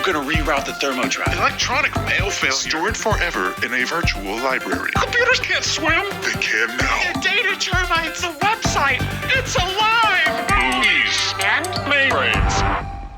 I'm gonna reroute the thermo drive. Electronic mail failure. Stored forever in a virtual library. Computers can't swim. They can now. The data termites, the website, it's alive. Movies And Mainframes.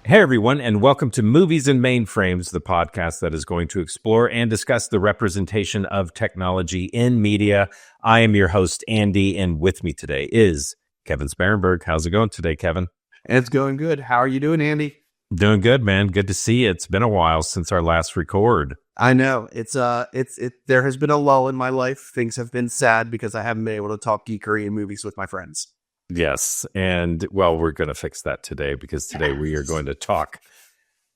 Hey everyone, and welcome to Movies and Mainframes, the podcast that is going to explore and discuss the representation of technology in media. I am your host, Andy, and with me today is Kevin Sparenberg. How's it going today, Kevin? It's going good. How are you doing, Andy? Doing good, man. Good to see you. It's been a while since our last record. I know. There has been a lull in my life. Things have been sad because I haven't been able to talk geekery and movies with my friends. Yes, and well, we're going to fix that today because today we are going to talk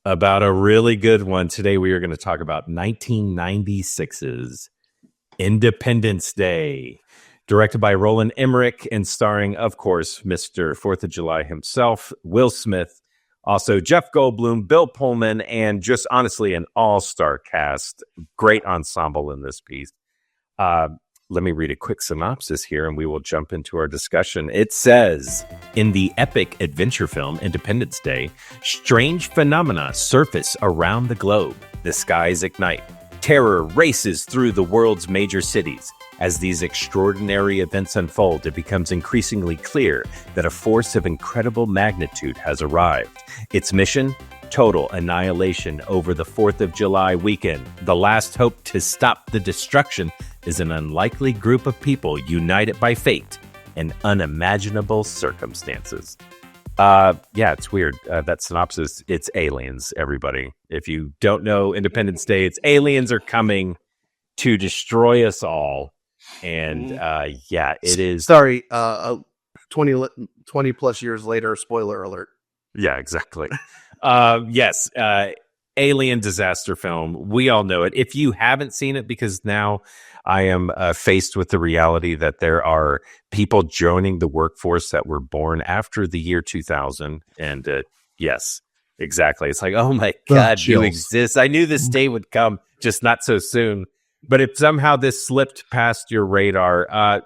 about a really good one. Today we are going to talk about 1996's Independence Day, directed by Roland Emmerich and starring, of course, Mr. 4th of July himself, Will Smith, also Jeff Goldblum, Bill Pullman, and just honestly an all-star cast. Great ensemble in this piece. Let me read a quick synopsis here and we will jump into our discussion. It says, in the epic adventure film Independence Day, strange phenomena surface around the globe. The skies ignite. Terror races through the world's major cities. As these extraordinary events unfold, it becomes increasingly clear that a force of incredible magnitude has arrived. Its mission? Total annihilation over the 4th of July weekend. The last hope to stop the destruction is an unlikely group of people united by fate and unimaginable circumstances. Yeah, it's weird. That synopsis, it's aliens, everybody. If you don't know Independence Day, it's aliens are coming to destroy us all. And yeah, it is. Sorry, 20 plus years later, spoiler alert. Yeah, exactly. Yes, alien disaster film. We all know it. If you haven't seen it, because now I am faced with the reality that there are people joining the workforce that were born after the year 2000. And yes, exactly. It's like, oh my God, you exist. I knew this day would come, just not so soon. But if somehow this slipped past your radar,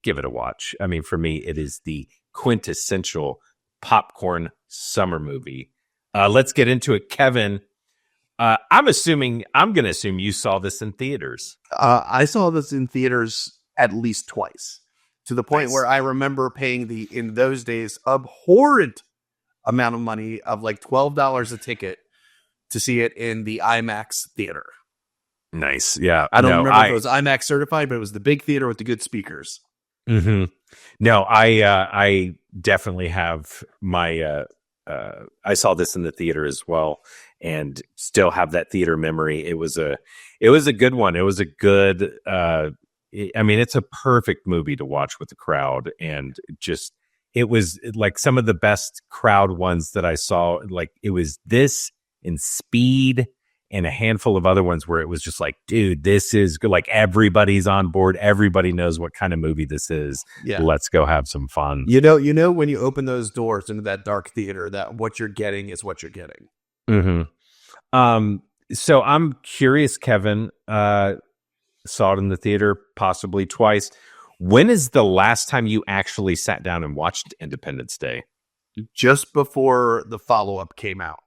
give it a watch. I mean, for me, it is the quintessential popcorn summer movie. Let's get into it, Kevin. I'm going to assume you saw this in theaters. I saw this in theaters at least twice, to the point where I remember paying in those days, abhorrent amount of money of like $12 a ticket to see it in the IMAX theater. Nice. Yeah. I don't remember if it was IMAX certified, but it was the big theater with the good speakers. Mm-hmm. No, I definitely have my, I saw this in the theater as well and still have that theater memory. It was a good one. It was a good, I mean, it's a perfect movie to watch with the crowd, and just, it was like some of the best crowd ones that I saw. Like it was this and Speed and a handful of other ones where it was just like, dude, this is good. Like everybody's on board. Everybody knows what kind of movie this is. Yeah. Let's go have some fun. You know, when you open those doors into that dark theater, that what you're getting is what you're getting. Mm-hmm. So I'm curious, Kevin, saw it in the theater possibly twice. When is the last time you actually sat down and watched Independence Day? Just before the follow-up came out.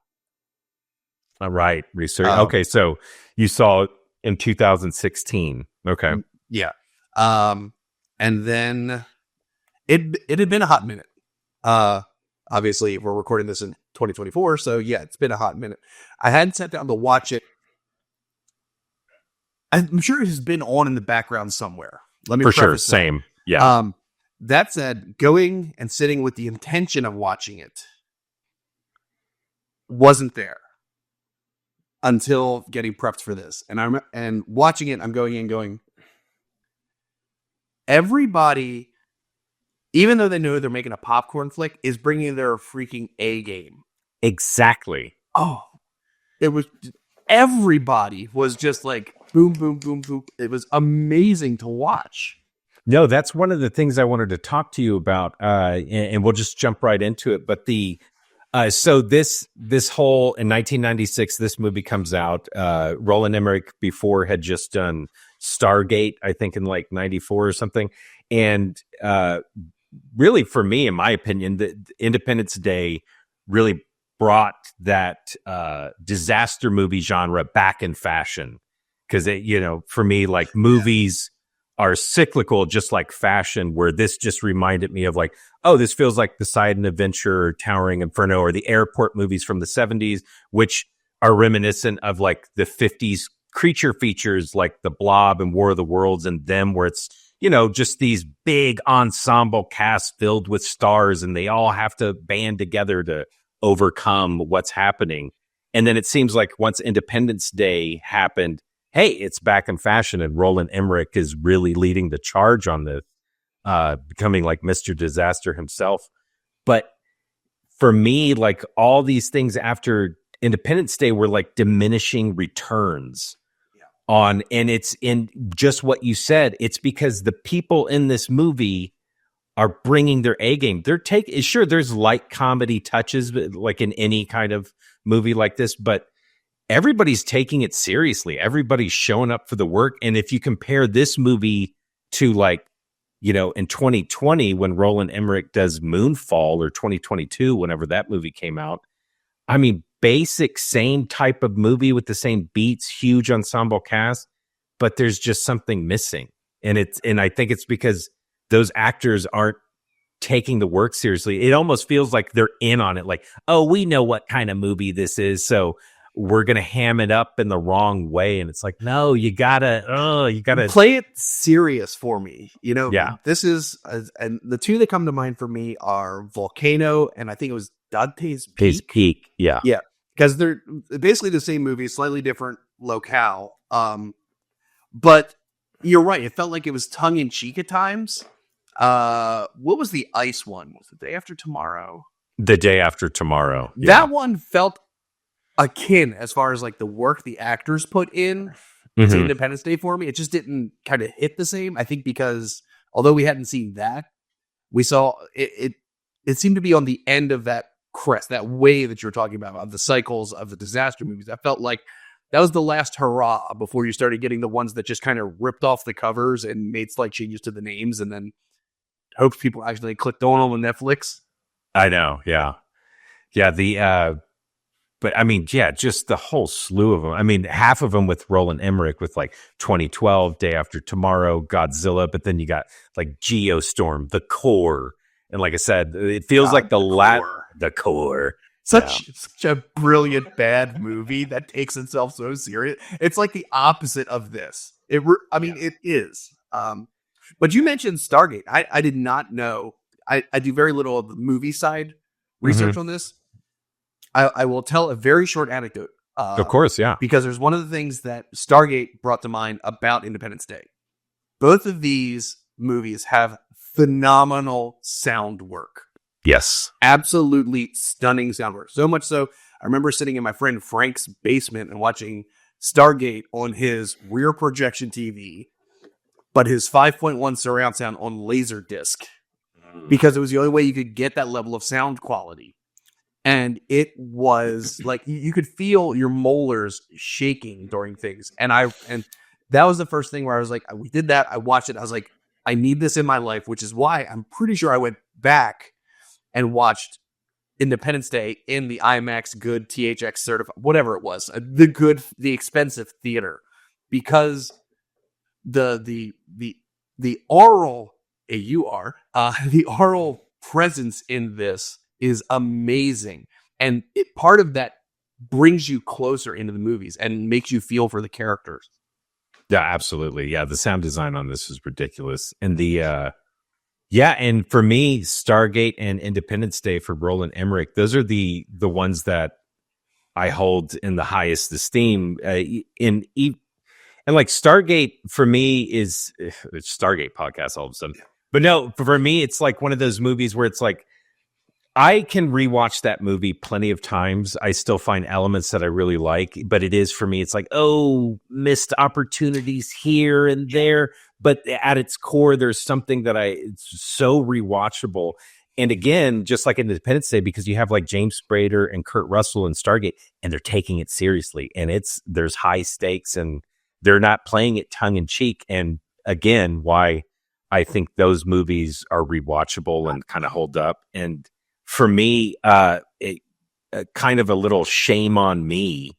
All right, research. Okay, so you saw it in 2016. Okay, yeah, and then it had been a hot minute. Obviously, we're recording this in 2024, so yeah, it's been a hot minute. I hadn't sat down to watch it. I'm sure it has been on in the background somewhere. Let me for sure, same. Yeah. That said, going and sitting with the intention of watching it wasn't there until getting prepped for this. And watching it, I'm going in going, everybody, even though they know they're making a popcorn flick, is bringing their freaking A game. Exactly. Oh, it was, everybody was just like, boom, boom, boom, boom. It was amazing to watch. No, that's one of the things I wanted to talk to you about, and we'll just jump right into it. But so this whole, in 1996, this movie comes out. Roland Emmerich before had just done Stargate, I think in like 94 or something. And really, for me, in my opinion, the Independence Day really brought that disaster movie genre back in fashion. Because, for me, like movies are cyclical, just like fashion, where this just reminded me of like, oh, this feels like Poseidon Adventure, or Towering Inferno, or the airport movies from the 70s, which are reminiscent of like the 50s creature features like The Blob and War of the Worlds and them, where it's, just these big ensemble casts filled with stars and they all have to band together to overcome what's happening. And then it seems like once Independence Day happened, hey, it's back in fashion, and Roland Emmerich is really leading the charge on this, becoming like Mr. Disaster himself. But for me, like all these things after Independence Day were like diminishing returns on, and it's in just what you said. It's because the people in this movie are bringing their A game. Sure, there's light comedy touches, but like in any kind of movie like this, but everybody's taking it seriously. Everybody's showing up for the work. And if you compare this movie to like, in 2020, when Roland Emmerich does Moonfall, or 2022, whenever that movie came out, I mean, basic, same type of movie with the same beats, huge ensemble cast, but there's just something missing. And I think it's because those actors aren't taking the work seriously. It almost feels like they're in on it. Like, oh, we know what kind of movie this is, so we're going to ham it up in the wrong way. And it's like, no, you gotta play it serious for me. Yeah. This is, and the two that come to mind for me are Volcano, and I think it was Dante's Peak. His Peak. Yeah. Yeah. Because they're basically the same movie, slightly different locale. But you're right. It felt like it was tongue in cheek at times. What was the ice one? Was it The Day After Tomorrow? The Day After Tomorrow. Yeah. That one felt akin as far as like the work the actors put in to Independence Day for me. It just didn't kind of hit the same. I think because although we hadn't seen that, we saw it seemed to be on the end of that crest, that wave that you were talking about, of the cycles of the disaster movies. I felt like that was the last hurrah before you started getting the ones that just kind of ripped off the covers and made slight changes to the names and then hoped people actually clicked on them on Netflix. I know. Yeah. Yeah. But I mean, yeah, just the whole slew of them. I mean, half of them with Roland Emmerich, with like 2012, Day After Tomorrow, Godzilla. But then you got like Geostorm, The Core. And like I said, it feels like the core. Such a brilliant bad movie that takes itself so serious. It's like the opposite of this. It is. But you mentioned Stargate. I did not know. I do very little of the movie side research on this. I will tell a very short anecdote. Of course, yeah. Because there's one of the things that Stargate brought to mind about Independence Day. Both of these movies have phenomenal sound work. Yes. Absolutely stunning sound work. So much so, I remember sitting in my friend Frank's basement and watching Stargate on his rear projection TV, but his 5.1 surround sound on Laserdisc, because it was the only way you could get that level of sound quality. And it was like you could feel your molars shaking during things. And that was the first thing where I was like, we did that. I watched it. I was like, I need this in my life, which is why I'm pretty sure I went back and watched Independence Day in the IMAX good THX certified, whatever it was, the expensive theater, because the oral the oral presence in this is amazing, and part of that brings you closer into the movies and makes you feel for the characters. Yeah, absolutely. Yeah, the sound design on this is ridiculous, and and for me, Stargate and Independence Day for Roland Emmerich, those are the ones that I hold in the highest esteem. And like Stargate for me is it's Stargate podcast all of a sudden, but no, for me, it's like one of those movies where it's like, I can rewatch that movie plenty of times. I still find elements that I really like, but it is for me, it's like, oh, missed opportunities here and there. But at its core, there's something that it's so rewatchable. And again, just like Independence Day, because you have like James Spader and Kurt Russell in Stargate, and they're taking it seriously, and there's high stakes, and they're not playing it tongue in cheek. And again, why I think those movies are rewatchable and kind of hold up. And for me, kind of a little shame on me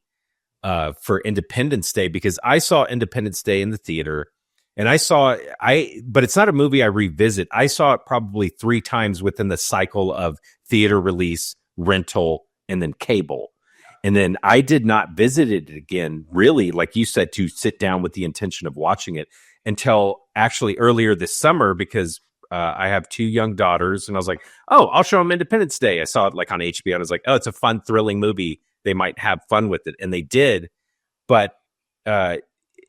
for Independence Day, because I saw Independence Day in the theater, and but it's not a movie I revisit. I saw it probably 3 times within the cycle of theater release, rental, and then cable. And then I did not visit it again, really, like you said, to sit down with the intention of watching it until actually earlier this summer, because I have 2 young daughters, and I was like, oh, I'll show them Independence Day. I saw it like on HBO, and I was like, oh, it's a fun, thrilling movie. They might have fun with it. And they did. But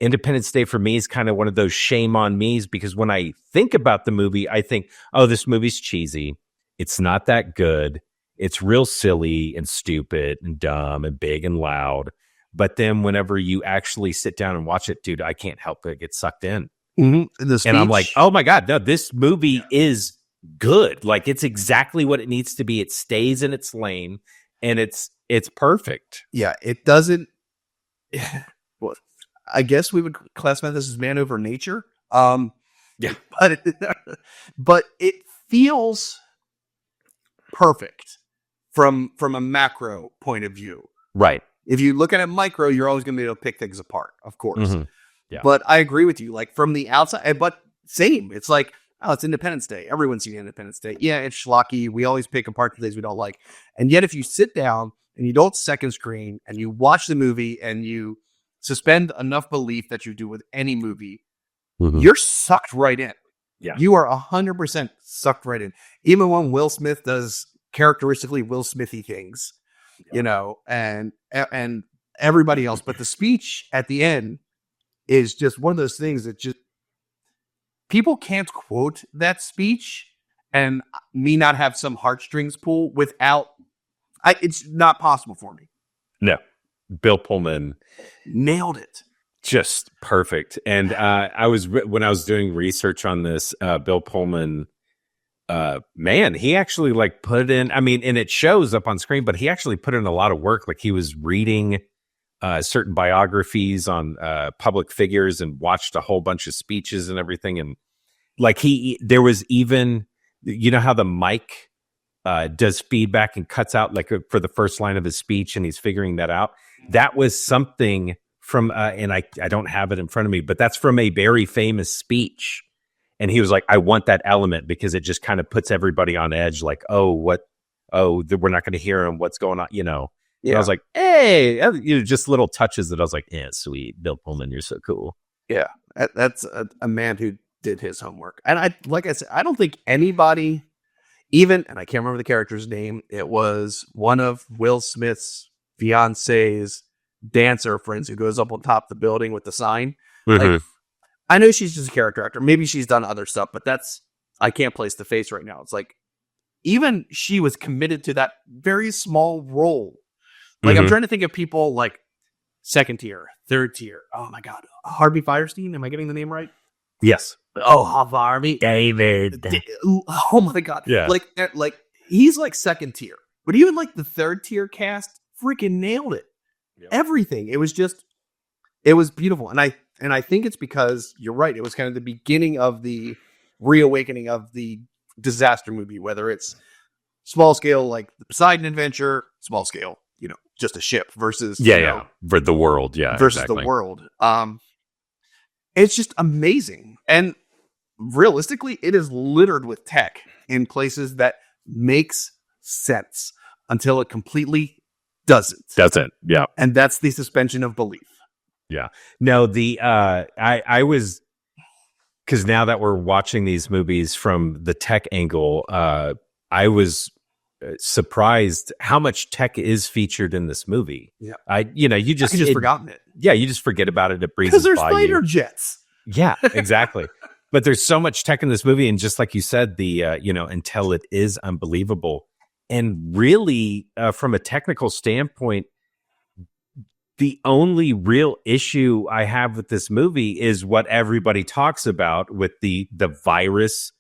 Independence Day for me is kind of one of those shame on me's, because when I think about the movie, I think, oh, this movie's cheesy. It's not that good. It's real silly and stupid and dumb and big and loud. But then whenever you actually sit down and watch it, dude, I can't help but get sucked in. Mm-hmm. And I'm like, oh my God, no, this movie is good. Like, it's exactly what it needs to be. It stays in its lane, and it's perfect. Yeah, it doesn't. Well, I guess we would classify this as man over nature. Yeah, but it feels perfect from a macro point of view. right. If you look at it micro, you're always going to be able to pick things apart, of course. Mhm. Yeah. But I agree with you. Like, from the outside, but same. It's like, oh, it's Independence Day. Everyone's seen Independence Day. Yeah, it's schlocky. We always pick apart the things we don't like. And yet, if you sit down and you don't second screen and you watch the movie and you suspend enough belief that you do with any movie, Mhm. you're sucked right in. Yeah. You are 100% sucked right in. Even when Will Smith does characteristically Will Smithy things, you know, and everybody else. But the speech at the end is just one of those things that just people can't quote that speech and me not have some heartstrings pull without. It's not possible for me. No, Bill Pullman Nailed it. just perfect. And when I was doing research on this, Bill Pullman, man, he actually like put in, I mean, and it shows up on screen, but he actually put in a lot of work. Like, he was reading certain biographies on public figures and watched a whole bunch of speeches and everything. And like, there was even, you know how the mic does feedback and cuts out like for the first line of his speech, and he's figuring that out. That was something from, and I don't have it in front of me, but that's from a very famous speech. And he was like, I want that element because it just kind of puts everybody on edge. Like, we're not going to hear him. What's going on? You know? Yeah. And I was like, hey, just little touches that I was like, yeah, sweet. Bill Pullman, you're so cool. Yeah. That's a man who did his homework. And like I said, I don't think anybody and I can't remember the character's name. It was one of Will Smith's fiance's dancer friends who goes up on top of the building with the sign. Mm-hmm. Like, I know she's just a character actor. Maybe she's done other stuff, but I can't place the face right now. It's like, even she was committed to that very small role. Like, I'm trying to think of people like second tier, third tier. Oh my God. Harvey Firestein. Am I getting the name right? Yes. Oh, Harvey. David. Oh my God. Yeah. Like he's like second tier, but even like the third tier cast freaking nailed it. Yep. Everything. It was beautiful. And I think it's because you're right. It was kind of the beginning of the reawakening of the disaster movie, whether it's small scale, like the Poseidon Adventure, small scale, just a ship versus, for the world. Yeah. Versus exactly. the world. It's just amazing. And realistically, it is littered with tech in places that makes sense until it completely doesn't. Doesn't. Yeah. And that's the suspension of belief. Yeah. No, I was, because now that we're watching these movies from the tech angle, I was surprised how much tech is featured in this movie. Yeah. You just forgotten it. Yeah. You just forget about it. It breezes because there's by fighter you. jets. Yeah, exactly. But there's so much tech in this movie. And just like you said, until it is unbelievable. And really, from a technical standpoint, the only real issue I have with this movie is what everybody talks about with the virus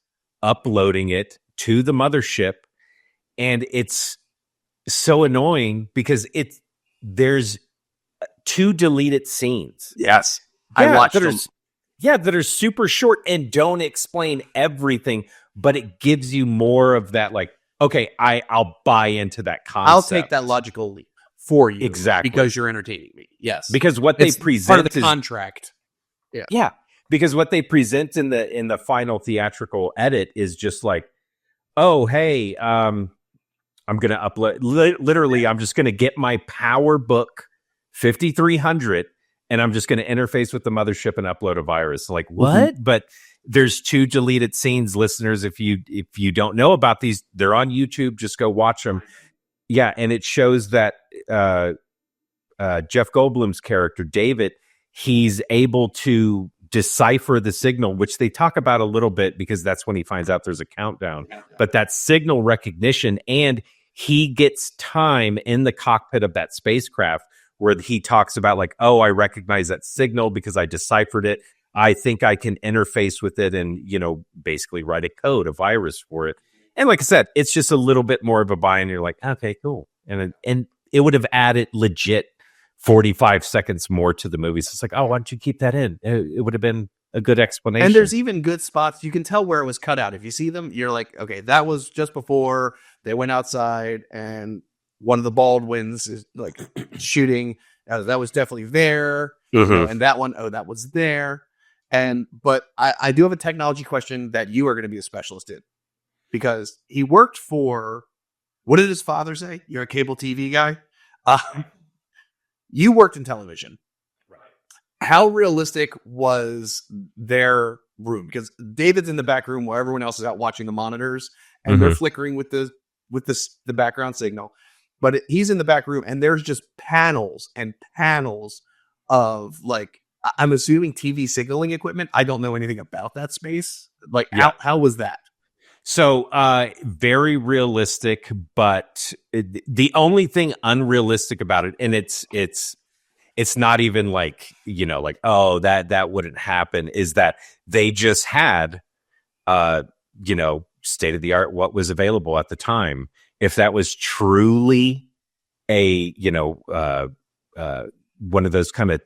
uploading it to the mothership. And it's so annoying because there's 2 deleted scenes. Yes. Yeah, I watched them. That are super short and don't explain everything, but it gives you more of that like okay, I'll buy into that concept. I'll take that logical leap for you. Exactly. Because you're entertaining me. Yes. Because what they It's present part of the is contract. Yeah, because what they present in the final theatrical edit is just like, oh, hey, I'm going to upload. Literally, I'm just going to get my PowerBook 5300, and I'm just going to interface with the mothership and upload a virus. Like what? But there's 2 deleted scenes, listeners. If you don't know about these, they're on YouTube. Just go watch them. Yeah, and it shows that Jeff Goldblum's character David, he's able to decipher the signal, which they talk about a little bit because that's when he finds out there's a countdown. But that signal recognition, and he gets time in the cockpit of that spacecraft where he talks about like, oh, I recognize that signal because I deciphered it. I think I can interface with it and, basically write a code, a virus for it. And like I said, it's just a little bit more of a buy, and you're like, okay, cool. And it would have added legit 45 seconds more to the movie. So it's like, oh, why don't you keep that in? It would have been a good explanation. And there's even good spots. You can tell where it was cut out. If you see them, you're like, okay, that was just before they went outside and one of the Baldwins is like shooting. That was definitely there. And that one, that was there. But I do have a technology question that you are going to be a specialist in, because he worked for, what did his father say? You're a cable TV guy. You worked in television. Right. How realistic was their room? Because David's in the back room where everyone else is out watching the monitors, and they're flickering with the background signal. But he's in the back room, and there's just panels and panels of, like, I'm assuming TV signaling equipment. I don't know anything about that space. Like, how was that? So very realistic, but the only thing unrealistic about it, and it's not even like, like, oh, that wouldn't happen, is that they just had state of the art what was available at the time. If that was truly a one of those kind of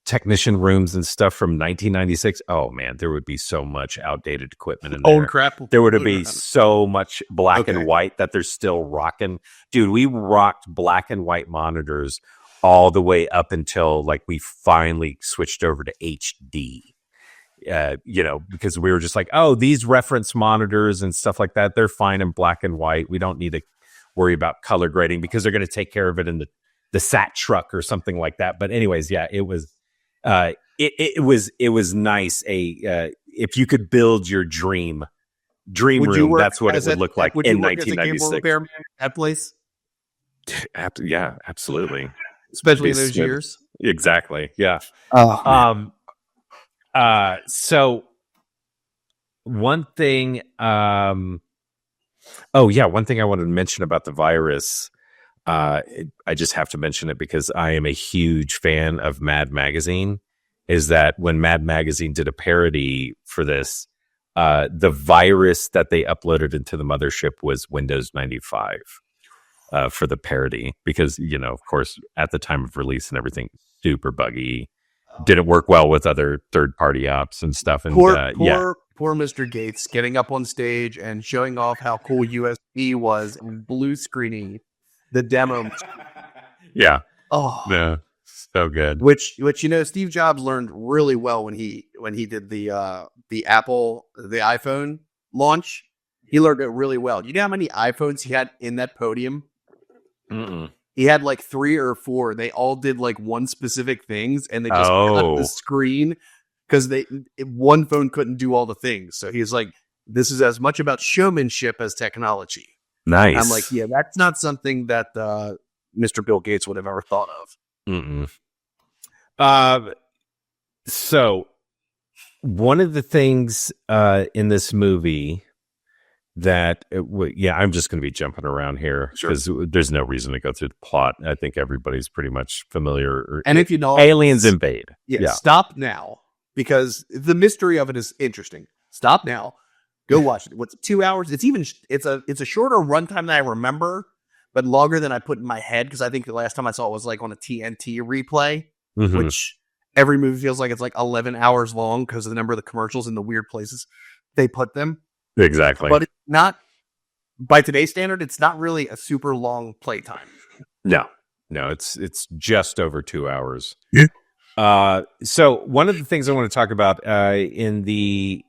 technician rooms and stuff from 1996, oh man, there would be so much outdated equipment in there. Old crap. There would be so much black and white that they're still rocking. Dude, we rocked black and white monitors all the way up until like we finally switched over to HD. Because we were just like, oh, these reference monitors and stuff like that, they're fine in black and white. We don't need to worry about color grading because they're going to take care of it in the SAT truck or something like that. But anyways, yeah, it was it was nice. If you could build your dream room, that's what it would look like in 1996. That place, yeah, absolutely, especially in those years. Exactly, yeah. So one thing, one thing I wanted to mention about the virus. I just have to mention it because I am a huge fan of Mad Magazine, is that when Mad Magazine did a parody for this, the virus that they uploaded into the mothership was Windows 95 for the parody, because, of course, at the time of release and everything, super buggy, didn't work well with other third-party apps and stuff. And poor Mr. Gates getting up on stage and showing off how cool USB was and blue screening the demo. Yeah. Oh, yeah. So good. Which Steve Jobs learned really well when he did the iPhone launch. He learned it really well. You know how many iPhones he had in that podium? Mm-mm. He had like 3 or 4. They all did like one specific things, and they just cut the screen because one phone couldn't do all the things. So he's like, "This is as much about showmanship as technology." Nice. I'm like, yeah, that's not something that Mr. Bill Gates would have ever thought of. Mm-mm. So one of the things in this movie that, I'm just going to be jumping around here because there's no reason to go through the plot. I think everybody's pretty much familiar. And if you know, aliens invade. Yeah, stop now, because the mystery of it is interesting. Stop now. Go watch it. What's 2 hours? It's a shorter runtime than I remember, but longer than I put in my head, because I think the last time I saw it was like on a TNT replay, which every movie feels like it's like 11 hours long because of the number of the commercials and the weird places they put them. Exactly. But it's not by today's standard, it's not really a super long playtime. No, it's just over 2 hours. Yeah. So one of the things I want to talk about in the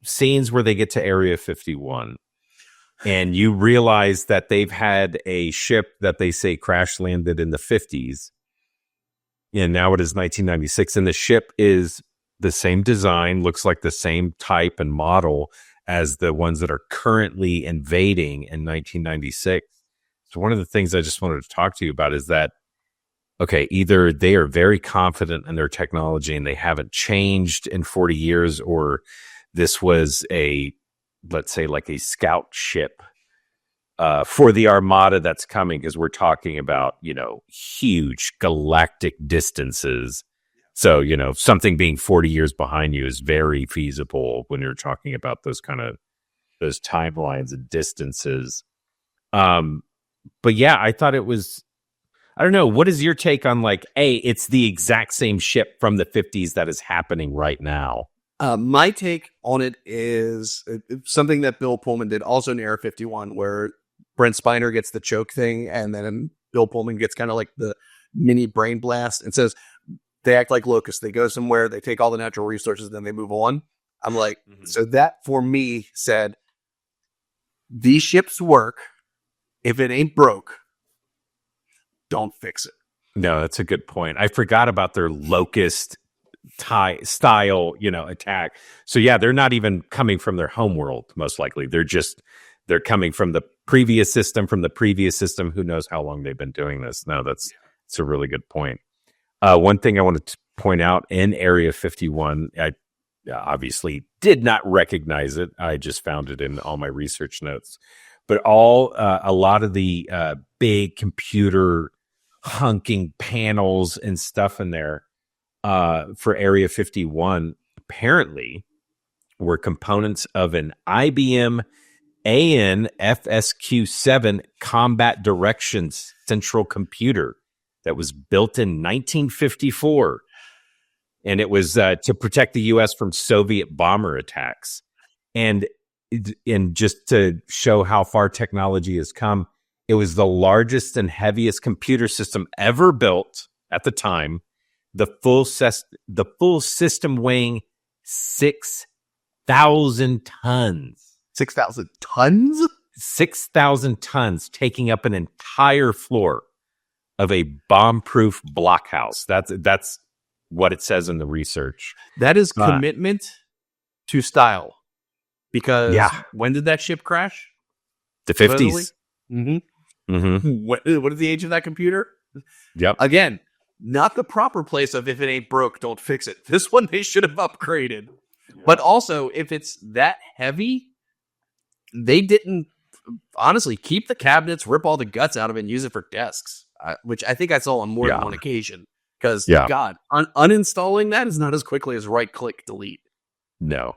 scenes where they get to Area 51, and you realize that they've had a ship that they say crash landed in the 50s, and now it is 1996, and the ship is the same design, looks like the same type and model as the ones that are currently invading in 1996. So one of the things I just wanted to talk to you about is that, okay, either they are very confident in their technology and they haven't changed in 40 years, or this was let's say like a scout ship for the armada that's coming, because we're talking about, huge galactic distances. So, something being 40 years behind you is very feasible when you're talking about those timelines and distances. But yeah, I thought it was, I don't know. What is your take on it's the exact same ship from the 50s that is happening right now? My take on it is something that Bill Pullman did also in Area 51, where Brent Spiner gets the choke thing, and then Bill Pullman gets kind of like the mini brain blast, and says they act like locusts. They go somewhere, they take all the natural resources, then they move on. I'm like, So that for me said, these ships work. If it ain't broke, don't fix it. No, that's a good point. I forgot about their locust style, attack. So yeah, they're not even coming from their home world, most likely. They're coming from the previous system, who knows how long they've been doing this. No, it's a really good point. One thing I wanted to point out in Area 51, I obviously did not recognize it. I just found it in all my research notes. But a lot of the big computer hunking panels and stuff in there for Area 51 apparently were components of an IBM AN FSQ7 combat directions central computer that was built in 1954. And it was to protect the U.S. from Soviet bomber attacks. And just to show how far technology has come, it was the largest and heaviest computer system ever built at the time. The full system weighing 6,000 tons. 6,000 tons? 6,000 tons, taking up an entire floor of a bomb-proof blockhouse. That's what it says in the research. That is commitment to style. Because when did that ship crash? The 50s. Mm-hmm. Mm-hmm. What is the age of that computer? Yep. Again, not the proper place of if it ain't broke, don't fix it. This one they should have upgraded. But also, if it's that heavy, they didn't, honestly, keep the cabinets, rip all the guts out of it, and use it for desks. Which I think I saw on more than one occasion. Because, God, uninstalling that is not as quickly as right-click delete. No.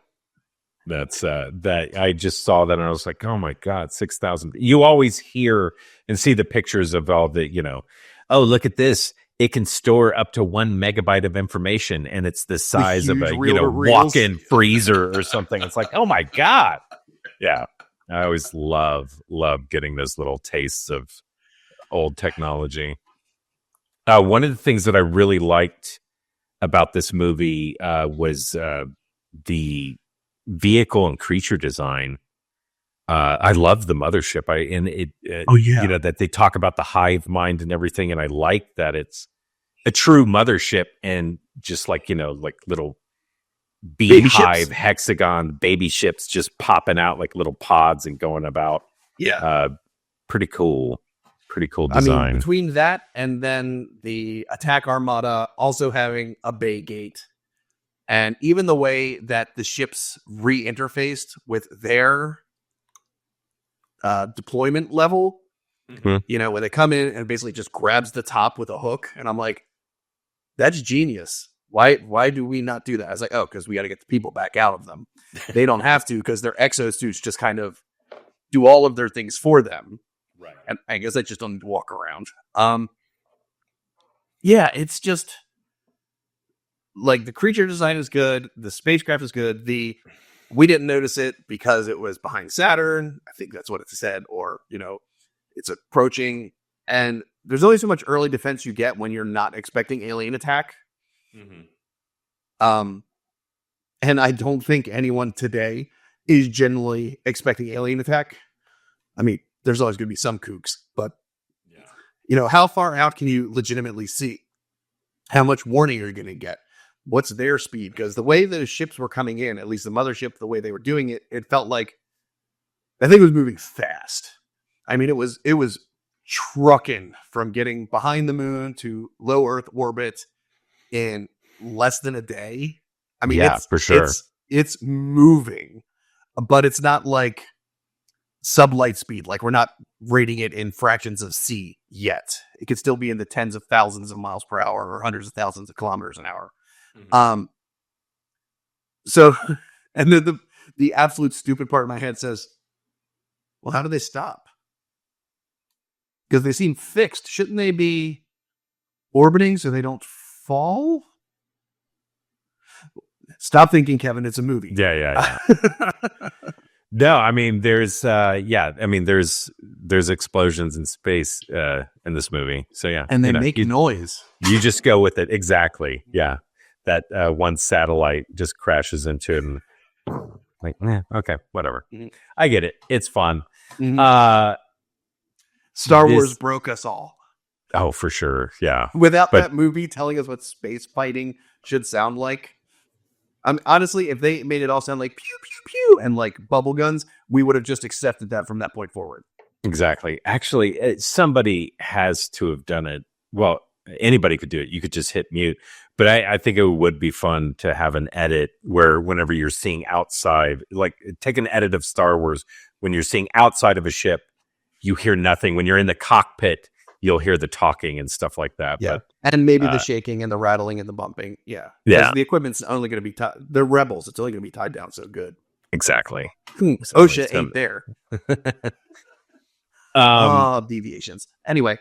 That's that I just saw that and I was like, oh my God, 6,000. You always hear and see the pictures of all the, oh, look at this. It can store up to 1 megabyte of information and it's the size of a, walk-in freezer or something. It's like, oh my God. Yeah. I always love getting those little tastes of old technology. One of the things that I really liked about this movie was the vehicle and creature design. I love the mothership. That they talk about the hive mind and everything, and I like that it's a true mothership and just like little beehive hexagon baby ships just popping out like little pods and going about. Pretty cool design. I mean, between that and then the attack armada also having a bay gate. And even the way that the ships re-interfaced with their deployment level, when they come in and basically just grabs the top with a hook. And I'm like, that's genius. Why do we not do that? I was like, because we got to get the people back out of them. They don't have to because their exosuits just kind of do all of their things for them. Right. And I guess I just don't need to walk around. It's just... like the creature design is good, the spacecraft is good, the We didn't notice it because it was behind Saturn. I think that's what it said, or it's approaching. And there's only so much early defense you get when you're not expecting alien attack. And I don't think anyone today is generally expecting alien attack. I mean, there's always going to be some kooks, but how far out can you legitimately see? How much warning are you going to get? What's their speed? Because the way those ships were coming in, at least the mothership, the way they were doing it, it felt like that thing was moving fast. I mean, it was trucking from getting behind the moon to low Earth orbit in less than a day. I mean, Yeah, for sure. It's moving, but it's not like sublight speed. Like, we're not rating it in fractions of C yet. It could still be in the tens of thousands of miles per hour or hundreds of thousands of kilometers an hour. So, and then the absolute stupid part of my head says, well, how do they stop? Because they seem fixed. Shouldn't they be orbiting so they don't fall? Stop thinking, Kevin. It's a movie. Yeah. No, I mean, there's explosions in space in this movie. So yeah, and they make noise. You just go with it. Exactly. Yeah, that one satellite just crashes into it, and like, okay, whatever. Mm-hmm. I get it. It's fun. Mm-hmm. Star Wars broke us all. Oh, for sure. Yeah. Without that movie telling us what space fighting should sound like. Honestly, if they made it all sound like pew, pew, pew, and like bubble guns, we would have just accepted that from that point forward. Exactly. Actually, somebody has to have done it. Well, anybody could do it. You could just hit mute. But I think it would be fun to have an edit where whenever you're seeing outside, like take an edit of Star Wars, when you're seeing outside of a ship, you hear nothing. When you're in the cockpit, you'll hear the talking and stuff like that. Yeah. But, and maybe the shaking and the rattling and the bumping. Yeah. Yeah. The equipment's only going to be tied. They're rebels. It's only going to be tied down so good. Exactly. OSHA ain't there. Deviations. Anyway.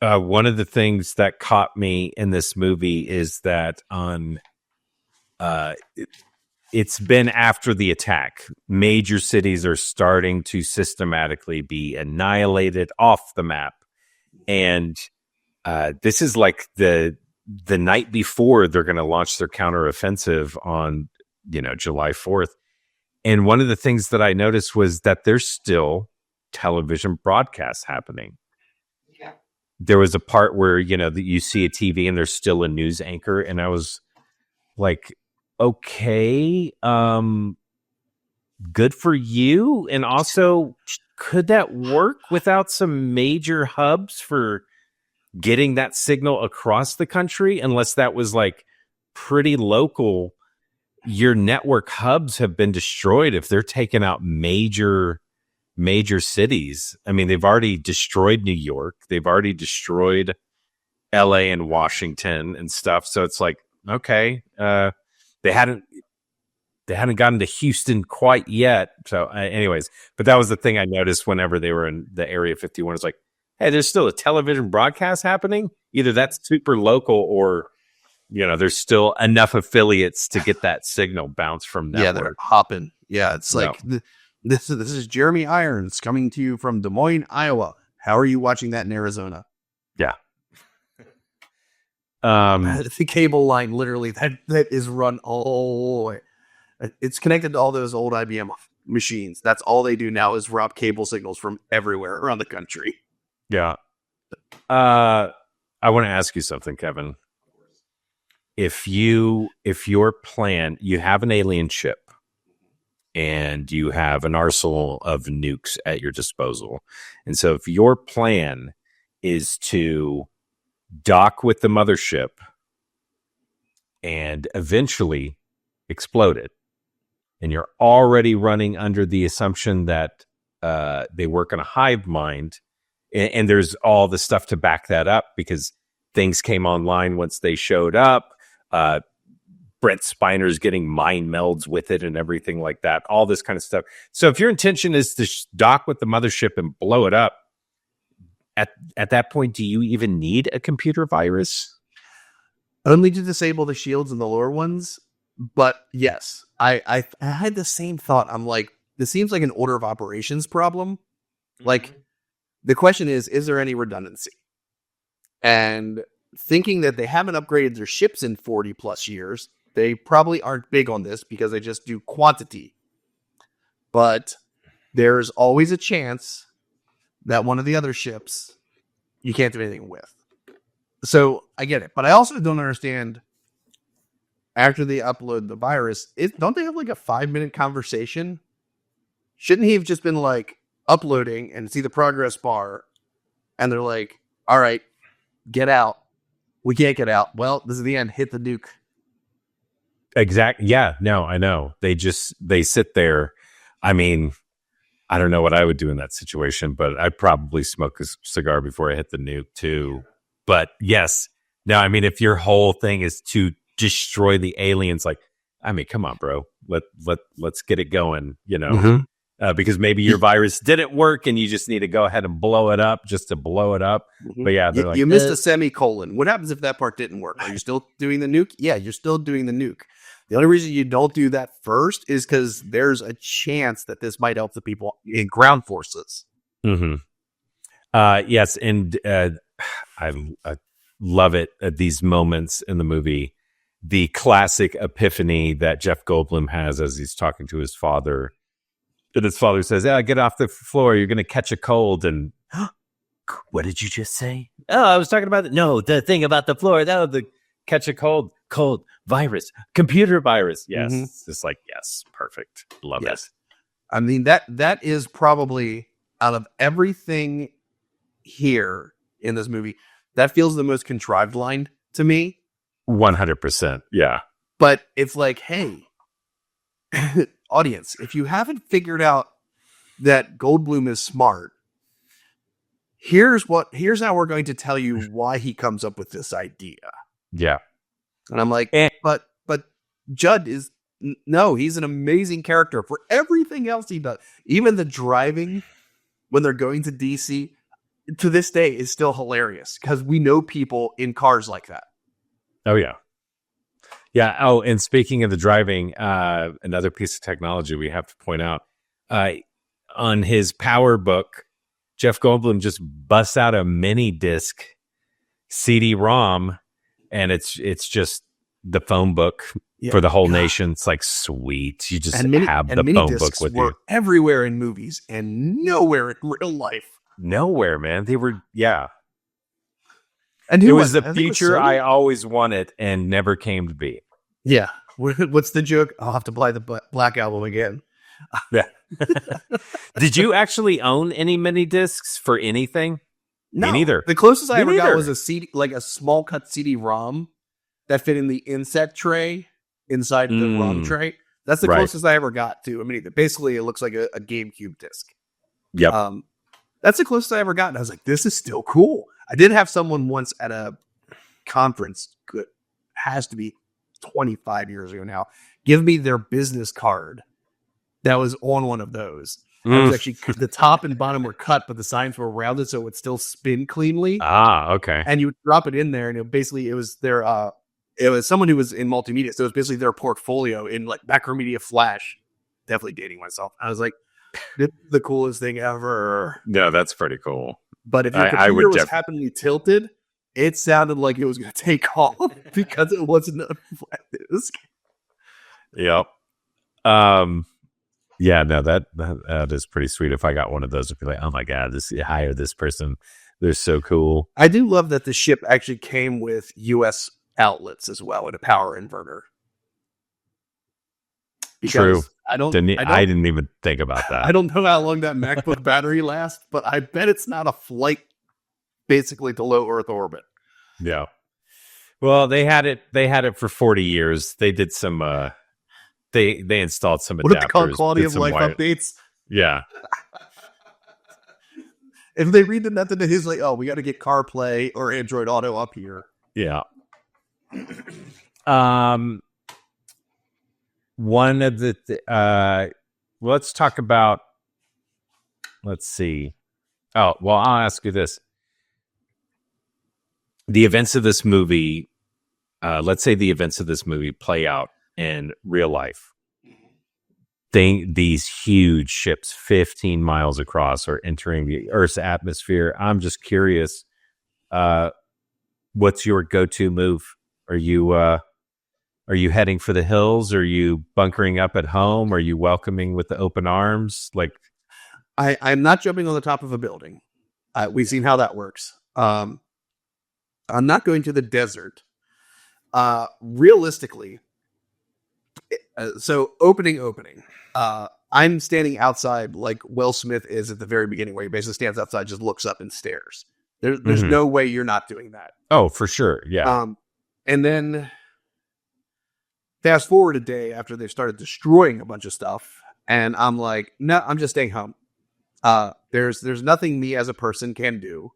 One of the things that caught me in this movie is that it's been after the attack. Major cities are starting to systematically be annihilated off the map. And this is like the night before they're going to launch their counteroffensive on, July 4th. And one of the things that I noticed was that there's still television broadcasts happening. Yeah. There was a part where, you see a TV and there's still a news anchor. And I was like, okay, good for you. And also, could that work without some major hubs for getting that signal across the country? Unless that was like pretty local. Your network hubs have been destroyed if they're taking out major cities. I mean, they've already destroyed New York. They've already destroyed LA and Washington and stuff. So it's like, okay, they hadn't gotten to Houston quite yet. So anyways, but that was the thing I noticed whenever they were in the Area 51. It's like, hey, there's still a television broadcast happening. Either that's super local or, there's still enough affiliates to get that signal bounce from network. Yeah, they're hopping. Yeah, it's like this is Jeremy Irons coming to you from Des Moines, Iowa. How are you watching that in Arizona? Yeah. The cable line, literally, that is run all the way. It's connected to all those old IBM machines. That's all they do now is rob cable signals from everywhere around the country. Yeah. I want to ask you something, Kevin. If your plan, you have an alien ship and you have an arsenal of nukes at your disposal. And so if your plan is to dock with the mothership and eventually explode it, and you're already running under the assumption that they work on a hive mind, and there's all the stuff to back that up because things came online once they showed up. Brent Spiner's getting mind melds with it and everything like that, all this kind of stuff. So if your intention is to dock with the mothership and blow it up, at that point, do you even need a computer virus? Only to disable the shields and the lower ones. But yes, I had the same thought. I'm like, this seems like an order of operations problem. Like, the question is there any redundancy? And thinking that they haven't upgraded their ships in 40 plus years, they probably aren't big on this because they just do quantity. But there's always a chance that one of the other ships you can't do anything with. So I get it. But I also don't understand, after they upload the virus, don't they have like a 5-minute conversation? Shouldn't he have just been like uploading and see the progress bar, and they're like, all right, get out. We can't get out. Well, this is the end. Hit the nuke. Exactly. Yeah, no, I know. They sit there. I mean, I don't know what I would do in that situation, but I'd probably smoke a cigar before I hit the nuke too. But yes, no, I mean, if your whole thing is to destroy the aliens, like, I mean, come on, bro. Let's get it going, you know. Mm-hmm. Because maybe your virus didn't work and you just need to go ahead and blow it up just to blow it up. Mm-hmm. But yeah, they're you missed like, a semicolon. What happens if that part didn't work? Are you still doing the nuke? Yeah, you're still doing the nuke. The only reason you don't do that first is because there's a chance that this might help the people in ground forces. Mm-hmm. Yes, and I love it at these moments in the movie. The classic epiphany that Jeff Goldblum has as he's talking to his father. And his father says, get off the floor. You're going to catch a cold. And what did you just say? Oh, I was talking about the thing about the floor. No, the catch a cold virus, computer virus. Yes. Mm-hmm. It's just like, yes, perfect. Love it. I mean, that is probably, out of everything here in this movie, that feels the most contrived line to me. 100%. Yeah. But it's like, hey, audience, if you haven't figured out that Goldblum is smart, here's how we're going to tell you why he comes up with this idea. Yeah. And I'm like, but Judd is, no, he's an amazing character for everything else he does. Even the driving when they're going to DC to this day is still hilarious because we know people in cars like that. Oh, yeah. Yeah. Oh, and speaking of the driving, another piece of technology we have to point out, on his Power Book, Jeff Goldblum just busts out a mini disc CD-ROM, and it's just the phone book for the whole nation. It's like, sweet. You just have the phone book with you. Everywhere in movies and nowhere in real life. Nowhere, man. They were, yeah. And it was the future I always wanted and never came to be. Yeah. What's the joke? I'll have to buy the Black Album again. Yeah. Did you actually own any mini discs for anything? No. Me neither. The closest I ever got was a CD, like a small cut CD-ROM that fit in the inset tray inside the ROM tray. That's the closest I ever got to. I mean, basically, it looks like a GameCube disc. Yep. That's the closest I ever got. And I was like, this is still cool. I did have someone once at a conference, has to be 25 years ago now, give me their business card that was on one of those. It was actually, the top and bottom were cut, but the signs were rounded so it would still spin cleanly. Ah, okay. And you would drop it in there, and it was their it was someone who was in multimedia, so it was basically their portfolio in like Macromedia Flash. Definitely dating myself. I was like, this is the coolest thing ever. No, that's pretty cool. But if your computer was happily tilted, it sounded like it was going to take off because it wasn't a flat disk. Yep. Yeah, no, that is pretty sweet. If I got one of those, I'd be like, oh my God, hire this person. They're so cool. I do love that the ship actually came with US outlets as well and a power inverter. True. I didn't even think about that. I don't know how long that MacBook battery lasts, but I bet it's not a flight basically to low Earth orbit. Yeah. Well, they had it for 40 years. They did some they installed some adapters. What do they call quality of life updates? Yeah. If they read the method, it's like, oh, we got to get CarPlay or Android Auto up here. Yeah. One of the let's talk about. Let's see. Oh, well, I'll ask you this: the events of this movie. Let's say the events of this movie play out in real life. These huge ships 15 miles across are entering the Earth's atmosphere. I'm just curious, what's your go-to move? Are you heading for the hills? Are you bunkering up at home? Are you welcoming with the open arms? Like, I'm not jumping on the top of a building. We've seen how that works. I'm not going to the desert. Realistically, so opening. I'm standing outside like Will Smith is at the very beginning, where he basically stands outside, just looks up and stares. There's no way you're not doing that. Oh, for sure. Yeah. And then fast forward a day after they started destroying a bunch of stuff, and I'm like, no, I'm just staying home. There's nothing me as a person can do.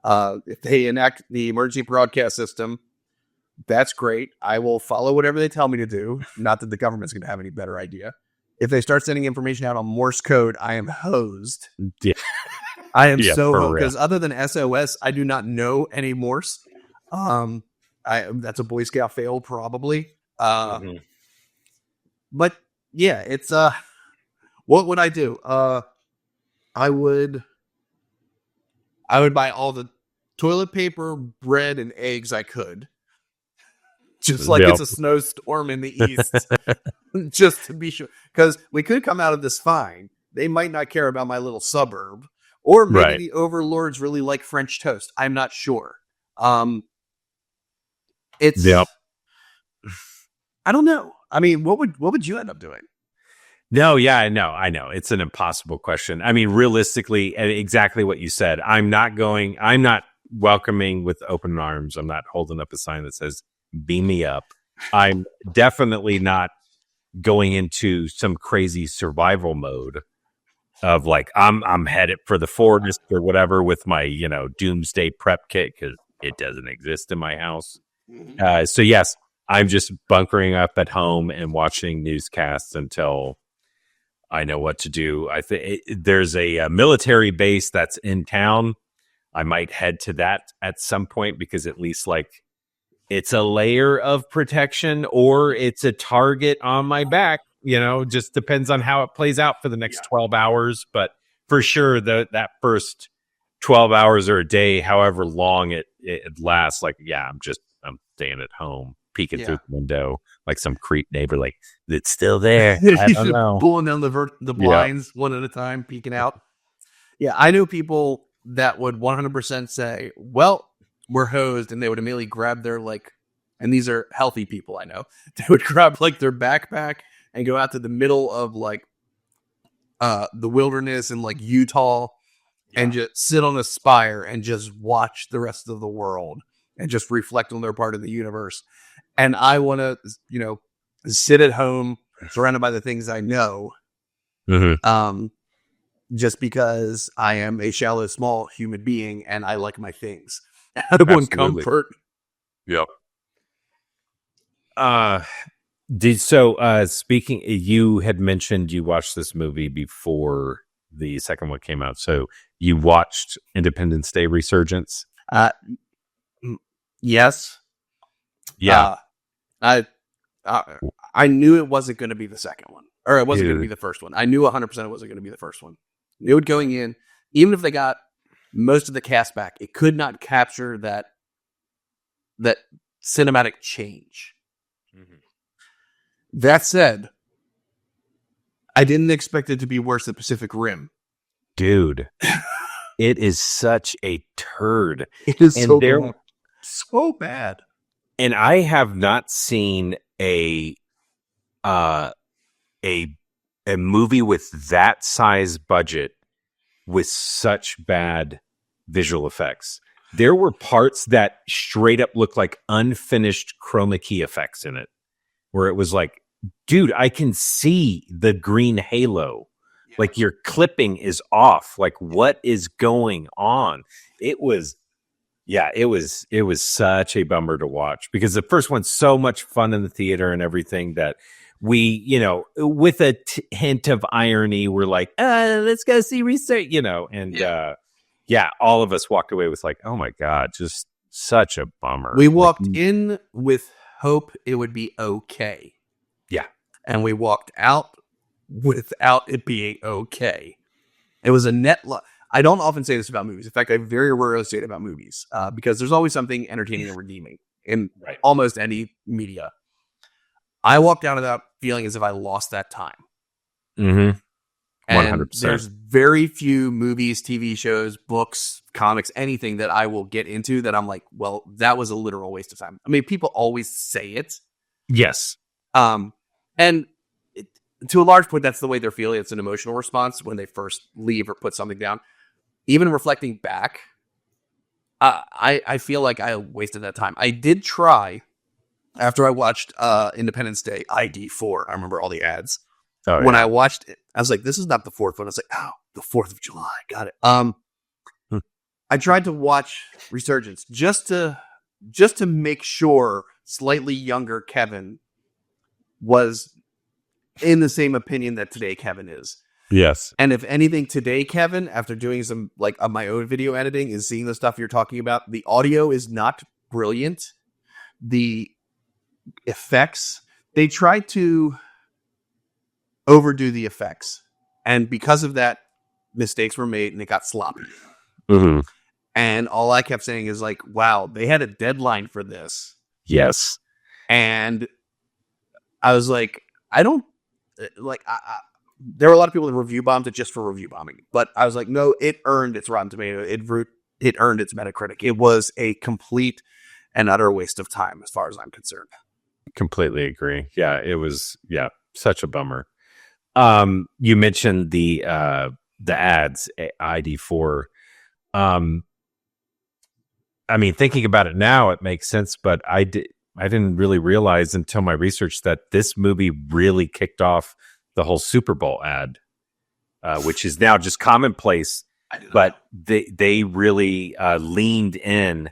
If they enact the emergency broadcast system, that's great. I will follow whatever they tell me to do. Not that the government's going to have any better idea. If they start sending information out on Morse code, I am hosed. Yeah. I am Yeah, so for hosed. real. Because other than SOS, I do not know any Morse. That's a Boy Scout fail, probably. But yeah, it's what would I do? I would buy all the toilet paper, bread, and eggs I could. Just like it's a snowstorm in the east. Just to be sure. Because we could come out of this fine. They might not care about my little suburb. Or maybe the overlords really like French toast. I'm not sure. It's I don't know. I mean, what would you end up doing? No, yeah, I know. It's an impossible question. I mean, realistically, exactly what you said. I'm not welcoming with open arms. I'm not holding up a sign that says, beam me up. I'm definitely not going into some crazy survival mode of like, I'm headed for the forest or whatever with my, doomsday prep kit, because it doesn't exist in my house. So yes, I'm just bunkering up at home and watching newscasts until I know what to do. I think there's a military base that's in town. I might head to that at some point, because at least like it's a layer of protection, or it's a target on my back. Just depends on how it plays out for the next 12 hours. But for sure, that first 12 hours or a day, however long it lasts, like, yeah, I'm staying at home, peeking through the window like some creep neighbor, like, it's still there. I don't know. Pulling down the blinds one at a time, peeking out. Yeah, I know people that would 100% say, well, we're hosed, and they would immediately grab their, like, and these are healthy people I know, they would grab, like, their backpack and go out to the middle of, like, the wilderness in, like, Utah and just sit on a spire and just watch the rest of the world and just reflect on their part of the universe. And I want to, sit at home surrounded by the things I know. Just because I am a shallow, small human being and I like my things. I want comfort. Yep. Speaking, you had mentioned you watched this movie before the second one came out. So you watched Independence Day Resurgence? Yes. Yeah. I knew it wasn't going to be the second one, or it wasn't going to be the first one. I knew 100% it wasn't going to be the first one. Knew it going in. Even if they got most of the cast back, it could not capture that cinematic change. That said, I didn't expect it to be worse than Pacific Rim. Dude, it is such a turd. It is so bad. And I have not seen a movie with that size budget with such bad visual effects. There were parts that straight up looked like unfinished chroma key effects in it, where it was like, dude, I can see the green halo. Yeah. Like, your clipping is off. Like, what is going on? It was such a bummer to watch, because the first one's so much fun in the theater and everything that we, with a hint of irony, we're like, let's go see research, all of us walked away with like, oh my God, just such a bummer. We walked in with hope it would be okay. Yeah. And we walked out without it being okay. It was a net I don't often say this about movies. In fact, I very rarely say it about movies because there's always something entertaining and redeeming in almost any media. I walked out of that feeling as if I lost that time. Mm-hmm. 100%. And there's very few movies, TV shows, books, comics, anything that I will get into that I'm like, well, that was a literal waste of time. I mean, people always say it. Yes. And to a large point, that's the way they're feeling. It's an emotional response when they first leave or put something down. Even reflecting back, I feel like I wasted that time. I did try, after I watched Independence Day, ID4. I remember all the ads. Oh, when I watched it, I was like, this is not the fourth one. I was like, oh, the 4th of July. Got it. I tried to watch Resurgence just to make sure slightly younger Kevin was in the same opinion that today Kevin is. Yes. And if anything, today Kevin, after doing some like of my own video editing, is seeing the stuff you're talking about. The audio is not brilliant. The effects, they try to overdo the effects. And because of that, mistakes were made and it got sloppy. Mm-hmm. And all I kept saying is like, wow, they had a deadline for this. Yes. And I was like, I don't like, there were a lot of people that review bombed it just for review bombing. But I was like, no, it earned its Rotten Tomato. It earned its Metacritic. It was a complete and utter waste of time as far as I'm concerned. Completely agree. Yeah, it was, such a bummer. You mentioned the ads, ID4. I mean, thinking about it now, it makes sense, but I didn't really realize until my research that this movie really kicked off the whole Super Bowl ad, which is now just commonplace. But they really leaned in,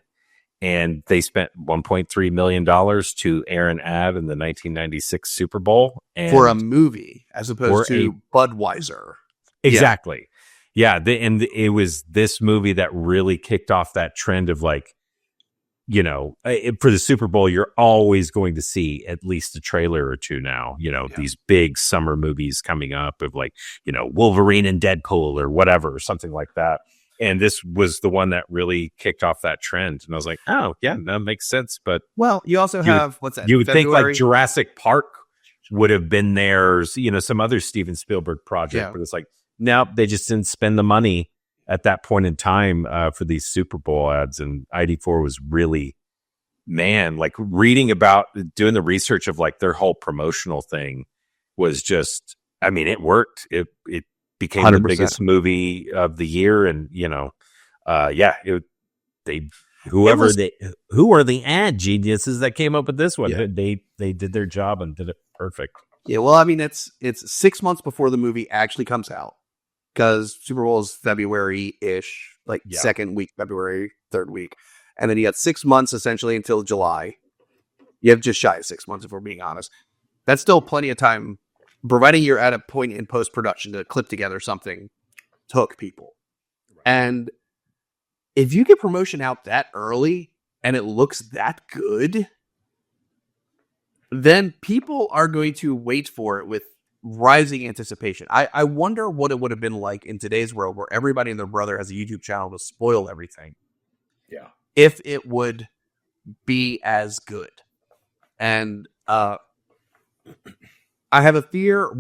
and they spent $1.3 million to air an ad in the 1996 Super Bowl for a movie as opposed to Budweiser. Exactly. Yeah. And it was this movie that really kicked off that trend of like, for the Super Bowl, you're always going to see at least a trailer or two now, these big summer movies coming up of like, Wolverine and Deadpool or whatever, or something like that. And this was the one that really kicked off that trend. And I was like, oh, yeah, that makes sense. But well, you also have, what's that? You would think like Jurassic Park would have been there, some other Steven Spielberg project. But it's like, nope, they just didn't spend the money at that point in time for these Super Bowl ads. And ID4 was really, like reading about doing the research of like their whole promotional thing was just, I mean, it worked. It became 100%. The biggest movie of the year. And, who are the ad geniuses that came up with this one? Yeah. They did their job and did it perfect. Yeah. Well, I mean, it's 6 months before the movie actually comes out. Because Super Bowl is February-ish, second week, February, third week. And then you got 6 months essentially until July. You have just shy of 6 months, if we're being honest. That's still plenty of time, providing you're at a point in post-production to clip together something to hook people. Right. And if you get promotion out that early and it looks that good, then people are going to wait for it with rising anticipation. I wonder what it would have been like in today's world where everybody and their brother has a YouTube channel to spoil everything. Yeah. If it would be as good. And I have a fear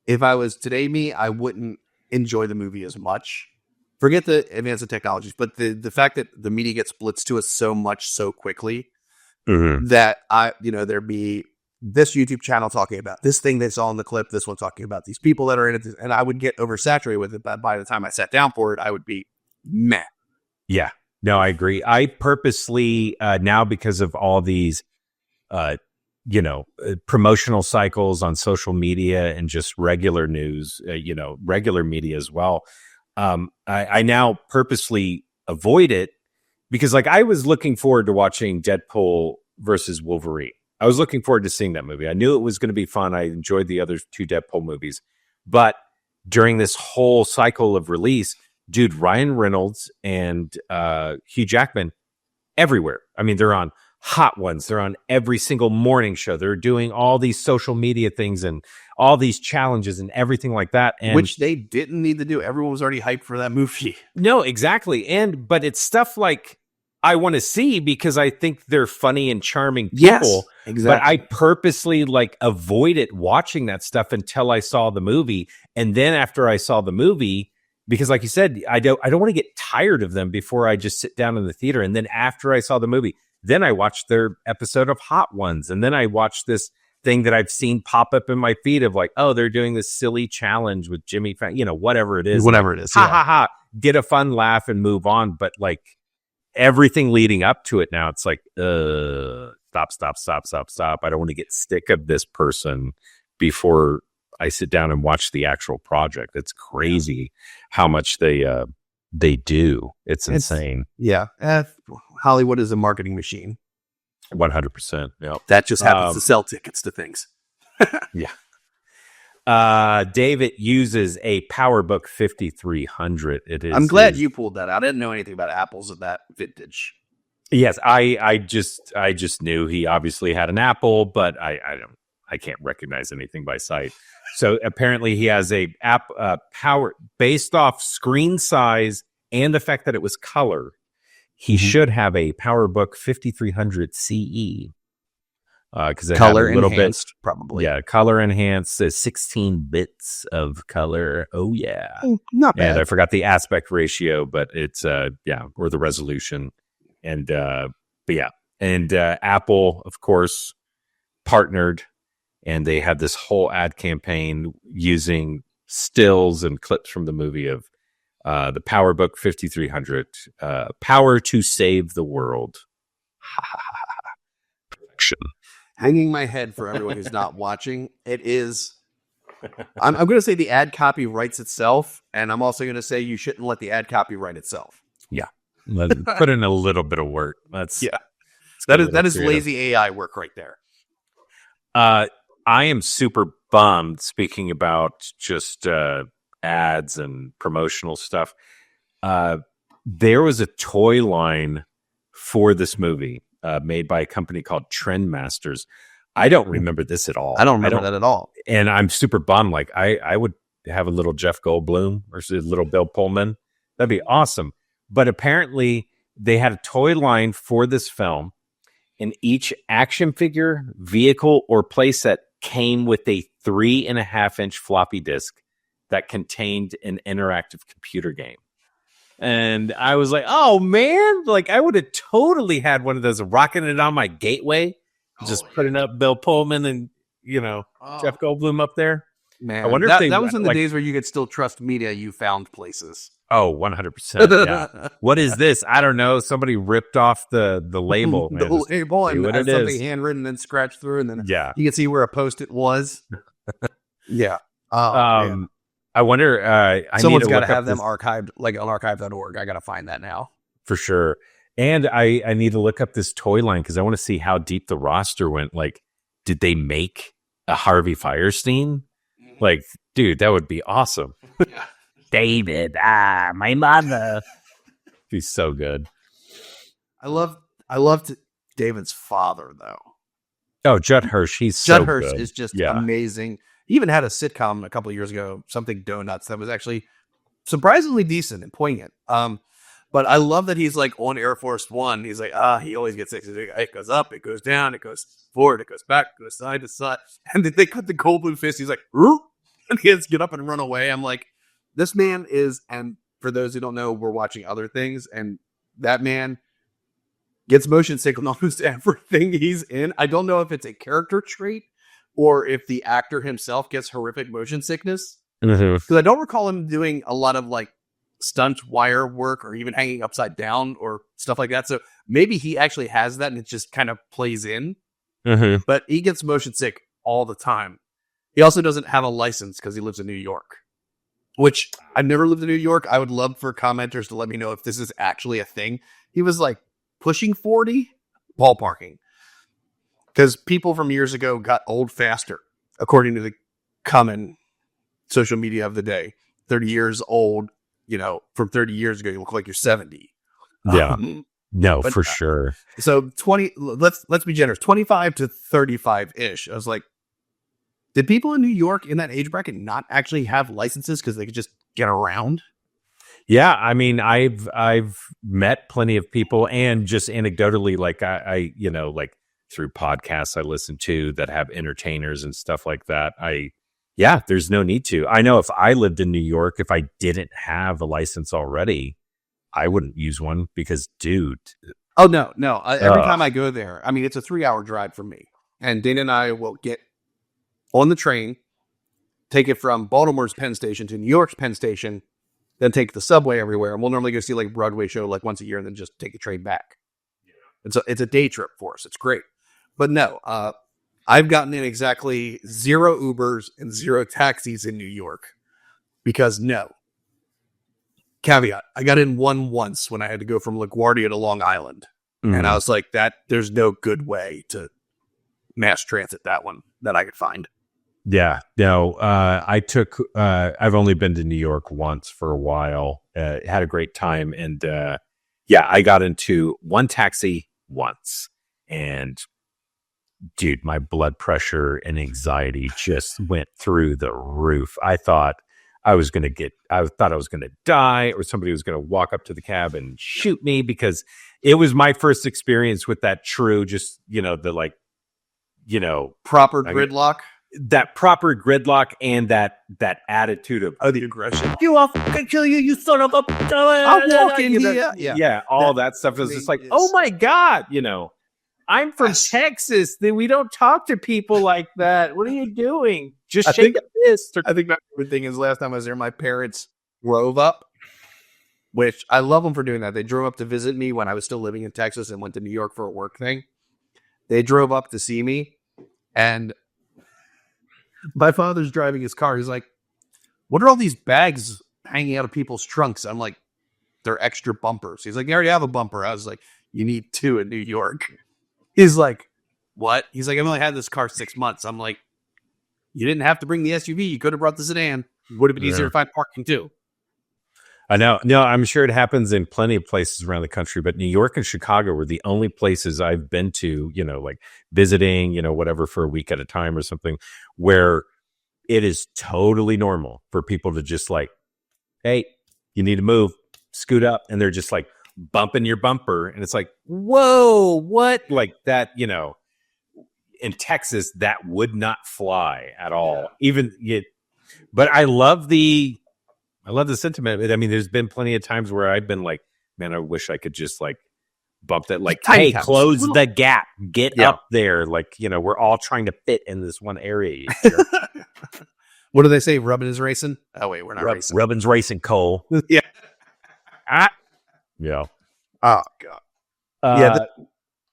if I was today me, I wouldn't enjoy the movie as much. Forget the advanced technologies, but the fact that the media gets blitzed to us so much so quickly that there'd be this YouTube channel talking about this thing they saw in the clip, this one talking about these people that are in it, and I would get oversaturated with it. But by the time I sat down for it, I would be meh. Yeah, no, I agree. I purposely now, because of all these, promotional cycles on social media and just regular news, regular media as well. I now purposely avoid it because, like, I was looking forward to watching Deadpool versus Wolverine. I was looking forward to seeing that movie. I knew it was going to be fun. I enjoyed the other two Deadpool movies. But during this whole cycle of release, dude, Ryan Reynolds and Hugh Jackman everywhere. I mean, they're on Hot Ones. They're on every single morning show. They're doing all these social media things and all these challenges and everything like that. And which they didn't need to do. Everyone was already hyped for that movie. no, exactly. But it's stuff like I want to see because I think they're funny and charming people. Yes, exactly. But I purposely like avoided watching that stuff until I saw the movie. And then after I saw the movie, because like you said, I don't want to get tired of them before I just sit down in the theater. And then after I saw the movie, then I watched their episode of Hot Ones. And then I watched this thing that I've seen pop up in my feed of like, oh, they're doing this silly challenge with Jimmy Fallon, whatever it is. Whatever it is. Ha ha ha. Get a fun laugh and move on. But like everything leading up to it now, it's like, stop. I don't want to get sick of this person before I sit down and watch the actual project. It's crazy how much they do. It's insane. Yeah. Hollywood is a marketing machine. 100%. Yeah. That just happens to sell tickets to things. Yeah. David uses a PowerBook 5300. It is. I'm glad you pulled that out. I didn't know anything about Apples at that vintage. Yes, I just knew he obviously had an Apple, but I can't recognize anything by sight. So apparently he has a app power based off screen size and the fact that it was color. He should have a PowerBook 5300 CE because it color had a little enhanced, bit, probably. Yeah, color enhanced. 16 bits of color. Oh yeah, not bad. And I forgot the aspect ratio, but it's or the resolution. And Apple, of course, partnered, and they had this whole ad campaign using stills and clips from the movie of the PowerBook 5300, power to save the world. Perfection. Hanging my head for everyone who's not watching, it is. I'm going to say the ad copy writes itself, and I'm also going to say you shouldn't let the ad copy write itself. Yeah. Put in a little bit of work. That is lazy AI work right there. I am super bummed. Speaking about just ads and promotional stuff, there was a toy line for this movie made by a company called Trendmasters. I don't remember this at all. I don't remember that at all. And I'm super bummed. Like I would have a little Jeff Goldblum or a little Bill Pullman. That'd be awesome. But apparently they had a toy line for this film, and each action figure, vehicle, or playset came with a 3.5-inch floppy disk that contained an interactive computer game. And I was like, oh man, like I would have totally had one of those, rocking it on my gateway, just putting up Bill Pullman and Jeff Goldblum up there. Man, I wonder that, if that was in the days where you could still trust media you found places. Oh, 100%. Yeah. What is this? I don't know. Somebody ripped off the label. The label and what has it something is. handwritten and scratched through, and then Yeah. you can see where a Post-it was. Yeah. I wonder. Someone's got to have them archived, like on archive.org. I got to find that now. for sure. And I need to look up this toy line because I want to see how deep the roster went. Like, did they make a Harvey Firestein? Like, dude, that would be awesome. David, my mother. He's so good. I loved David's father though. Oh, Judd Hirsch. Judd Hirsch good. is just amazing. He even had a sitcom a couple of years ago, something Donuts, that was actually surprisingly decent and poignant. But I love that he's like on Air Force One. He's like, he always gets sick. It goes up, it goes down, it goes forward, it goes back, it goes side to side. And then they cut the Goldblum fist. He's like, "Roop," and he has to get up and run away. I'm like, this man is, and for those who don't know, we're watching other things, and that man gets motion sick on almost everything he's in. I don't know if it's a character trait or if the actor himself gets horrific motion sickness. Because I don't recall him doing a lot of like stunt wire work or even hanging upside down or stuff like that. So maybe he actually has that and it just kind of plays in. But he gets motion sick all the time. He also doesn't have a license because he lives in New York, which I've never lived in New York. I would love for commenters to let me know if this is actually a thing. He was like pushing 40, ballparking. Because people from years ago got old faster, according to the common social media of the day. 30 years old, from 30 years ago, you look like you're 70. Yeah. No, But, for sure. So 20, let's be generous, 25 to 35-ish. I was like, did people in New York in that age bracket not actually have licenses because they could just get around? Yeah, I mean, I've met plenty of people, and just anecdotally, like I like through podcasts I listen to that have entertainers and stuff like that. There's no need to. I know if I lived in New York, if I didn't have a license already, I wouldn't use one because, dude. Oh, no. Every time I go there, I mean, it's a 3-hour drive for me. And Dana and I will get on the train, take it from Baltimore's Penn Station to New York's Penn Station, then take the subway everywhere. And we'll normally go see like a Broadway show like once a year and then just take the train back. And so it's a day trip for us. It's great. But no, I've gotten in exactly 0 Ubers and 0 taxis in New York because no. Caveat, I got in one once when I had to go from LaGuardia to Long Island. And I was like, there's no good way to mass transit that one that I could find. Yeah, no, I've only been to New York once for a while, had a great time. And I got into one taxi once, and dude, my blood pressure and anxiety just went through the roof. I thought I was going to die, or somebody was going to walk up to the cab and shoot me, because it was my first experience with that true, just, Proper gridlock. That proper gridlock and that attitude of The aggression. I'm gonna kill you, you son of a. I'll walk in here. Yeah, all that stuff is just like, oh my God, I'm from Texas. We don't talk to people like that. What are you doing? Just shake a fist. I think my favorite thing is last time I was there, my parents drove up, which I love them for doing that. They drove up to visit me when I was still living in Texas and went to New York for a work thing. They drove up to see me, and my father's driving his car. He's like, what are all these bags hanging out of people's trunks? I'm like, they're extra bumpers. He's like, you already have a bumper. I was like, you need 2 in New York. He's like, what? He's like, I've only had this car 6 months. I'm like, you didn't have to bring the SUV. You could have brought the sedan. It would have been easier to find parking too. I know. No, I'm sure it happens in plenty of places around the country, but New York and Chicago were the only places I've been to, like visiting, whatever, for a week at a time or something, where it is totally normal for people to just like, hey, you need to move, scoot up. And they're just like bumping your bumper. And it's like, whoa, what? Like that, in Texas, that would not fly at all. But I love the sentiment of it. I mean, there's been plenty of times where I've been like, man, I wish I could just like bump that, like, hey, close the gap, get up there. Like, we're all trying to fit in this one area. What do they say? Rubbin is racing? Oh, wait, we're not racing. Rubbin's racing, Cole. Yeah. Yeah. Oh, God.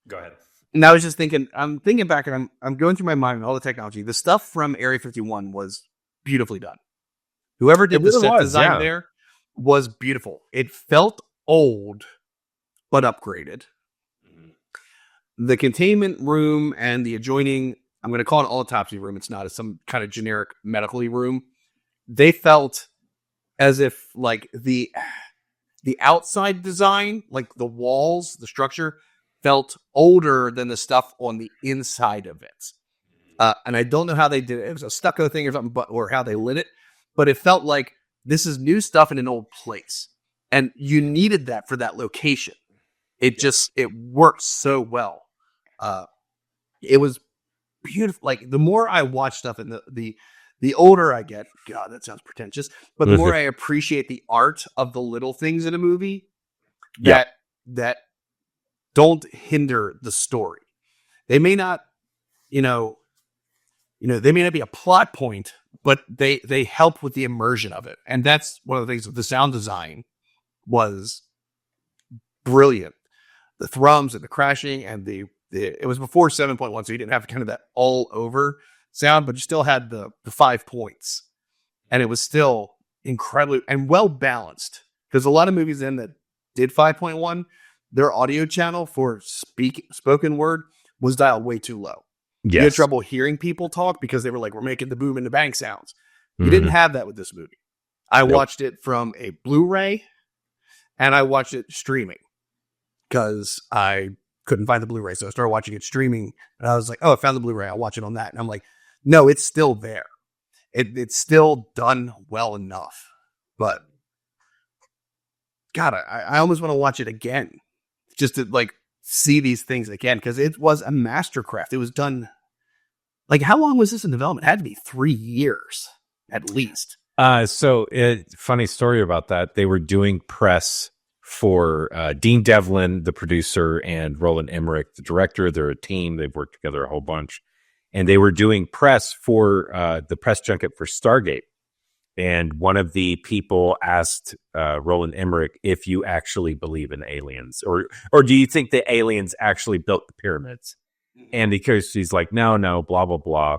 Go ahead. And I was just thinking, I'm thinking back, and I'm going through my mind all the technology. The stuff from Area 51 was beautifully done. Whoever did the set design there was beautiful. It felt old, but upgraded. The containment room and the adjoining, I'm going to call it autopsy room. It's not some kind of generic medical room. They felt as if like the outside design, like the walls, the structure, felt older than the stuff on the inside of it. And I don't know how they did it. It was a stucco thing or something, or how they lit it. But it felt like this is new stuff in an old place. And you needed that for that location. It worked so well. It was beautiful. Like, the more I watch stuff and the older I get, God, that sounds pretentious, but the more I appreciate the art of the little things in a movie that don't hinder the story. They may not, they may not be a plot point, but they help with the immersion of it. And that's one of the things with the sound design was brilliant. The thrums and the crashing and it was before 7.1, so you didn't have kind of that all over sound, but you still had the 5 points. And it was still incredibly and well balanced. Because a lot of movies then that did 5.1, their audio channel for spoken word was dialed way too low. Yes. You had trouble hearing people talk because they were like, we're making the boom and the bang sounds. You didn't have that with this movie. I watched it from a Blu-ray and I watched it streaming. because I couldn't find the Blu-ray. So I started watching it streaming, and I was like, oh, I found the Blu-ray. I'll watch it on that. And I'm like, no, it's still there. It's still done well enough. But God, I almost want to watch it again just to like see these things again, because it was a mastercraft. It was done. Like, how long was this in development? It had to be 3 years at least. Funny story about that. They were doing press for Dean Devlin, the producer, and Roland Emmerich, the director. They're a team. They've worked together a whole bunch. And they were doing press for the press junket for Stargate. And one of the people asked Roland Emmerich if you actually believe in aliens, or do you think the aliens actually built the pyramids? And because he's like, no, blah, blah, blah.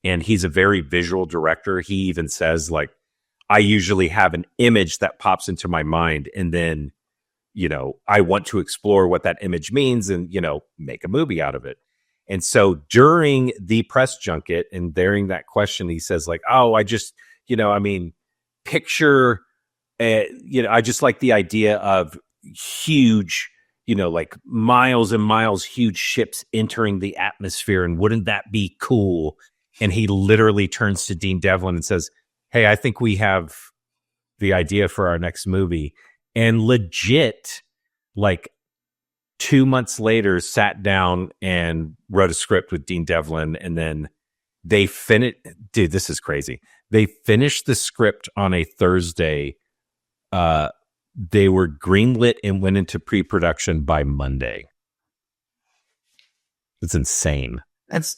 And he's a very visual director. He even says, like, I usually have an image that pops into my mind, and then, I want to explore what that image means and, make a movie out of it. And so during the press junket and during that question, he says, like, oh, I just, picture, I just like the idea of huge, like miles and miles, huge ships entering the atmosphere. And wouldn't that be cool? And he literally turns to Dean Devlin and says, hey, I think we have the idea for our next movie. And legit, like 2 months later, sat down and wrote a script with Dean Devlin. And then they finished. Dude, this is crazy. They finished the script on a Thursday. They were greenlit and went into pre-production by Monday. It's insane. That's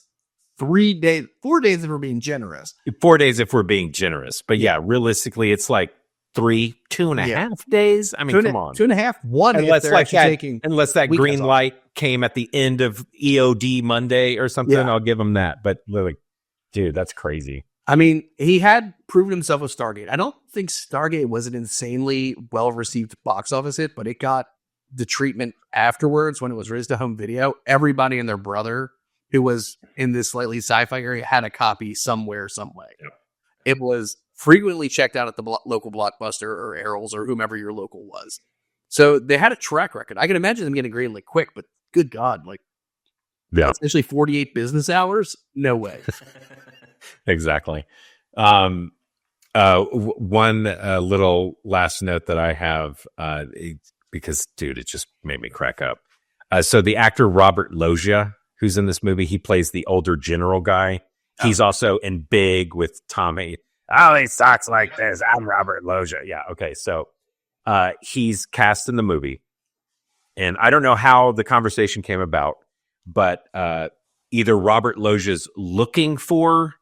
3 days, 4 days if we're being generous. 4 days if we're being generous. But yeah, realistically, it's like 2 and a half days. I mean, come on. 2.5, 1 unless if like that, taking unless that green light came at the end of EOD Monday or something, I'll give them that. But like, dude, that's crazy. I mean, he had proven himself with Stargate. I don't think Stargate was an insanely well-received box office hit, but it got the treatment afterwards when it was released to home video. Everybody and their brother who was in this slightly sci-fi area had a copy somewhere, some way. Yep. It was frequently checked out at the local Blockbuster or Errol's or whomever your local was. So they had a track record. I can imagine them getting greenlit quick, but good God, like, essentially 48 business hours? No way. Exactly. One little last note that I have, because, dude, it just made me crack up. So the actor Robert Loggia, who's in this movie, he plays the older general guy. He's also in Big with Tommy. Oh, he talks like this. I'm Robert Loggia. Yeah, okay. So he's cast in the movie. And I don't know how the conversation came about, but either Robert Loggia's looking for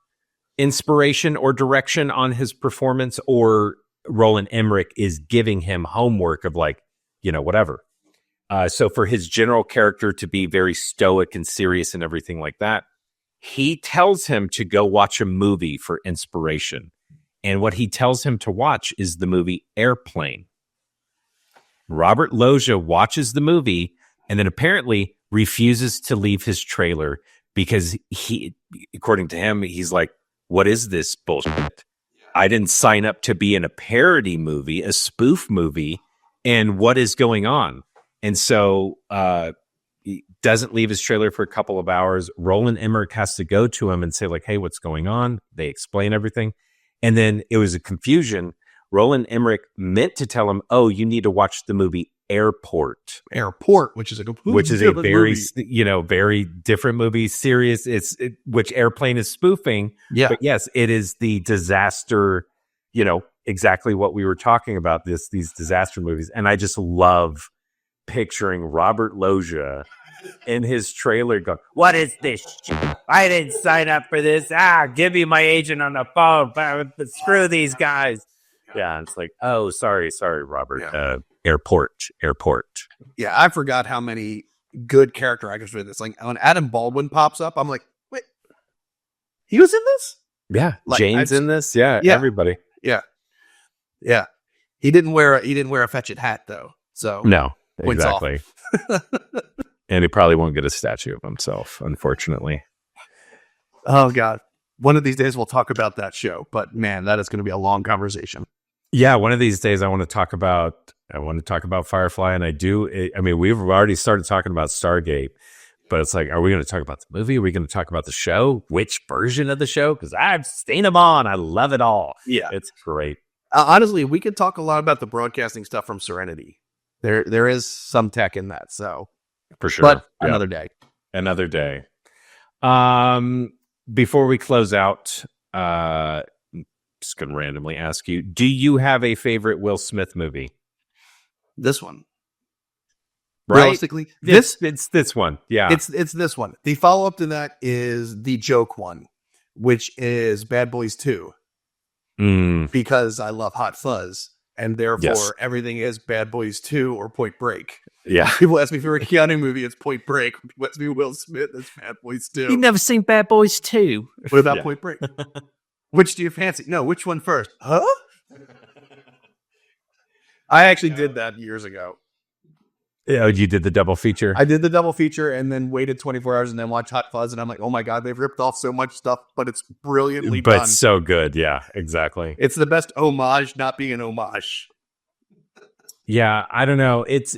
inspiration or direction on his performance, or Roland Emmerich is giving him homework of like, whatever. So for his general character to be very stoic and serious and everything like that, he tells him to go watch a movie for inspiration. And what he tells him to watch is the movie Airplane. Robert Loggia watches the movie and then apparently refuses to leave his trailer because he, according to him, he's like, what is this bullshit? I didn't sign up to be in a parody movie, a spoof movie, and what is going on? And so he doesn't leave his trailer for a couple of hours. Roland Emmerich has to go to him and say, like, hey, what's going on? They explain everything. And then it was a confusion. Roland Emmerich meant to tell him, oh, you need to watch the movie Airport, which is a very, movie. Very different movie, serious. Which Airplane is spoofing. Yeah. But yes, it is the disaster, exactly what we were talking about, these disaster movies. And I just love picturing Robert Loggia in his trailer going, what is this shit? I didn't sign up for this. Give me my agent on the phone. Screw these guys. Yeah, it's like, oh, sorry, Robert. Yeah. Airport. Yeah, I forgot how many good character actors with this. Like when Adam Baldwin pops up, I'm like, wait, he was in this? Yeah, like, Jane's in this. Yeah, everybody. Yeah. He didn't wear a fetch it hat though. So no, exactly. And he probably won't get a statue of himself, unfortunately. Oh God, one of these days we'll talk about that show. But man, that is going to be a long conversation. Yeah, one of these days I want to talk about I want to talk about Firefly, and I do. I mean, we've already started talking about Stargate, but it's like, are we going to talk about the movie? Are we going to talk about the show? Which version of the show? Because I've seen them on. I love it all. Yeah. It's great. Honestly, we could talk a lot about the broadcasting stuff from Serenity. There is some tech in that, so For sure. but Yeah. another day. Another day. Before we close out, just going to randomly ask you, do you have a favorite Will Smith movie? This one. Right? Realistically, It's this one. Yeah. it's this one. The follow-up to that is the joke one, which is Bad Boys 2, because I love Hot Fuzz, and therefore everything is Bad Boys 2 or Point Break. Yeah. People ask me for a Keanu movie, it's Point Break. People ask me Will Smith, it's Bad Boys 2. You've never seen Bad Boys 2? What about Yeah. Point Break? Which do you fancy? No, which one first? Huh? I actually did that years ago. Oh, you did the double feature? I did the double feature and then waited 24 hours and then watched Hot Fuzz, and I'm like, oh my God, they've ripped off so much stuff, but it's brilliantly but done. so good. Yeah, exactly. It's the best homage not being an homage. Yeah, I don't know. It's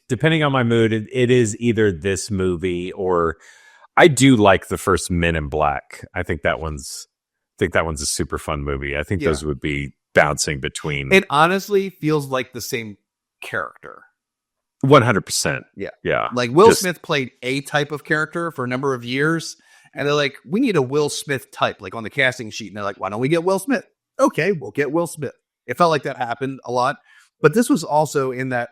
depending on my mood, it is either this movie or I do like the first Men in Black. I think that one's a super fun movie. I think Yeah. those would be bouncing between It honestly feels like the same character. 100%. Yeah. Yeah. Like Will Just- Smith played a type of character for a number of years, and they're like, we need a Will Smith type, like on the casting sheet. And they're like, why don't we get Will Smith? Okay, we'll get Will Smith. It felt like that happened a lot. But this was also in that,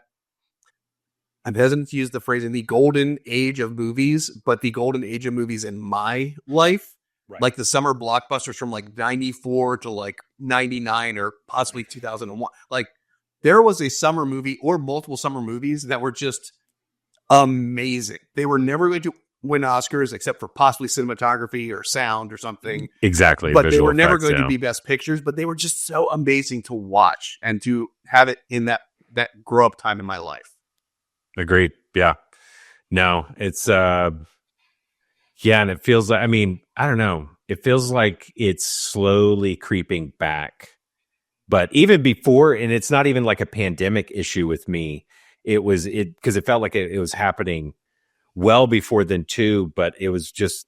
I'm hesitant to use the phrase in the golden age of movies, but the golden age of movies in my life, Right. like the summer blockbusters from like 94 to like 99 or possibly 2001. Like there was a summer movie or multiple summer movies that were just amazing. They were never going to win Oscars except for possibly cinematography or sound or something. Exactly. But they visual were never effects, going yeah. to be best pictures, but they were just so amazing to watch and to have it in that grow up time in my life. Agreed. Yeah. No, it's yeah, and it feels like, I mean, I don't know. It feels like it's slowly creeping back. But even before, and it's not even like a pandemic issue with me. Because it felt like it was happening well before then too, but it was just,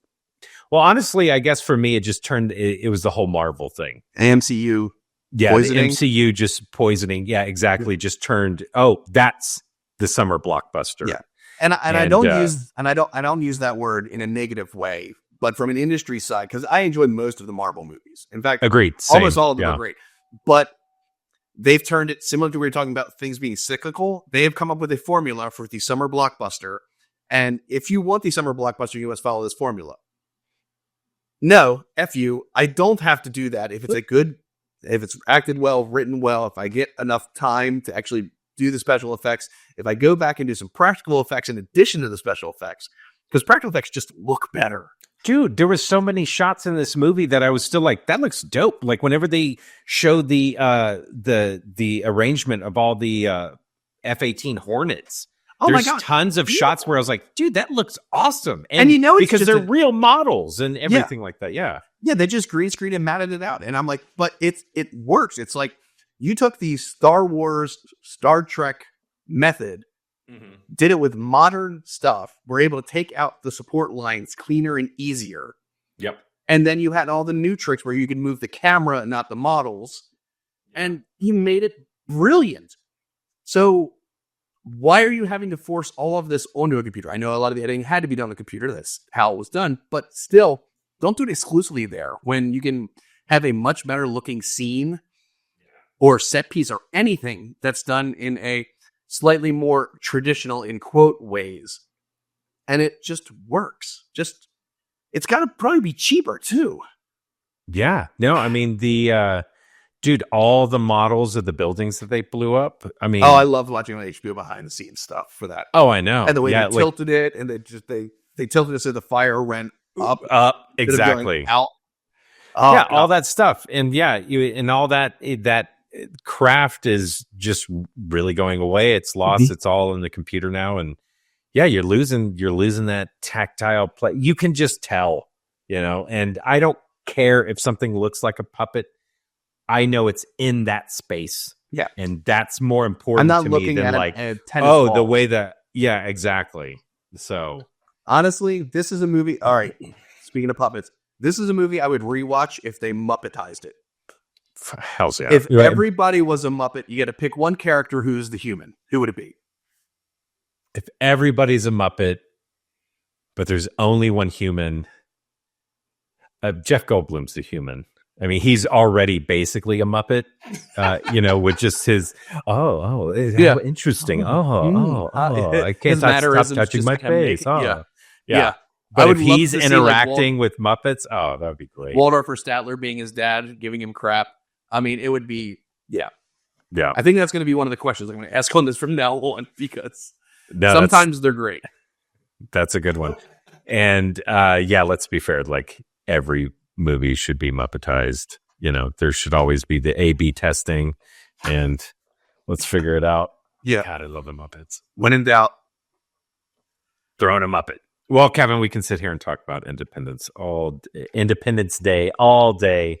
well, honestly, I guess for me, it just turned, it was the whole Marvel thing. AMCU. Yeah, Poisoning? the MCU just poisoning. Yeah, exactly. Just turned, oh, that's the summer blockbuster. Yeah. And I And, don't use that word in a negative way, but from an industry side, because I enjoy most of the Marvel movies. In fact, Agreed. Same. almost all of them Yeah. are great. But they've turned it similar to what we were talking about things being cyclical. They have come up with a formula for the summer blockbuster. And if you want the summer blockbuster, you must follow this formula. No, F you. I don't have to do that. If it's acted well, written well, if I get enough time to actually do the special effects, if I go back and do some practical effects in addition to the special effects, because practical effects just look better. Dude, there was so many shots in this movie that I was still like, that looks dope. Like whenever they showed the arrangement of all the F-18 Hornets, Oh there's my God. tons of shots where I was like, dude, that looks awesome. And you know it's because just they're a- real models and everything like that. Yeah. Yeah, they just green screened and matted it out. And I'm like, but it works. It's like you took the Star Wars, Star Trek method, did it with modern stuff, were able to take out the support lines cleaner and easier. Yep. And then you had all the new tricks where you could move the camera and not the models. And you made it brilliant. So why are you having to force all of this onto a computer? I know a lot of the editing had to be done on a computer. That's how it was done. But still, don't do it exclusively there when you can have a much better looking scene or set piece or anything that's done in a slightly more traditional, in quote, ways. And it just works. It's got to probably be cheaper too. Yeah. No, I mean, dude, all the models of the buildings that they blew up. I mean, Oh, I love watching on HBO behind the scenes stuff for that. oh, I know. And the way yeah, they tilted it, and they tilted it so the fire went up, instead of going exactly. out. Oh, yeah, all God. that stuff, and and all that craft is just really going away. It's lost. Mhm. It's all in the computer now, and yeah, you're losing that tactile play. You can just tell, And I don't care if something looks like a puppet. I know it's in that space. Yeah. And that's more important I'm not to me looking than at like, a tennis oh, the ball. way that, yeah, exactly. So Honestly, this is a movie. All right. Speaking of puppets, this is a movie I would rewatch if they Muppetized it. hell's yeah. If everybody was a Muppet, you got to pick one character who's the human. Who would it be? If everybody's a Muppet, but there's only one human, Jeff Goldblum's the human. I mean, he's already basically a Muppet, with just his, how interesting. I can't stop touching my face. Yeah. But if he's interacting with Muppets, that would be great. Waldorf or Statler being his dad, giving him crap. I mean, it would be, Yeah. I think that's going to be one of the questions I'm going to ask on this from now on, because sometimes they're great. That's a good one. And let's be fair. Like, every movie should be Muppetized. There should always be the A/B testing, and let's figure it out. Yeah. God, I love the Muppets. When in doubt, throw in a Muppet. Well, Kevin, we can sit here and talk about Independence Day all day,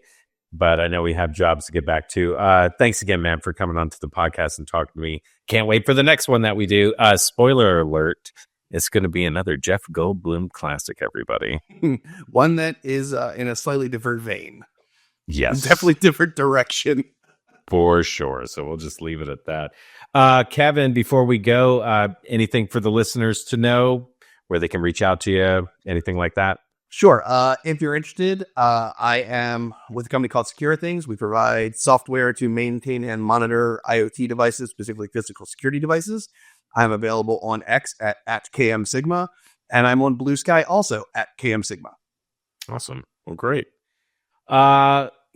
but I know we have jobs to get back to. Thanks again, man, for coming onto the podcast and talking to me. Can't wait for the next one that we do. Spoiler alert. It's going to be another Jeff Goldblum classic, everybody. One that is in a slightly different vein. Yes. Definitely different direction. For sure. So we'll just leave it at that. Kevin, before we go, anything for the listeners to know, where they can reach out to you, anything like that? Sure. If you're interested, I am with a company called Secure Things. We provide software to maintain and monitor IoT devices, specifically physical security devices. I'm available on X at KM Sigma, and I'm on Blue Sky also at KM Sigma. Awesome. Well, great.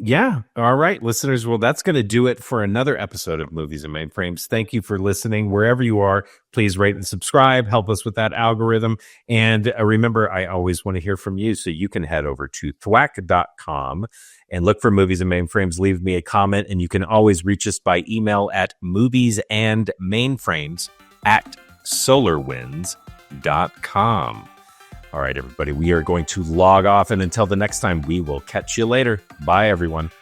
Yeah. All right, listeners. Well, that's going to do it for another episode of Movies and Mainframes. Thank you for listening. Wherever you are, please rate and subscribe. Help us with that algorithm. And remember, I always want to hear from you. So you can head over to thwack.com and look for Movies and Mainframes. Leave me a comment, and you can always reach us by email at moviesandmainframes@solarwinds.com. All right, everybody, we are going to log off. And until the next time, we will catch you later. Bye, everyone.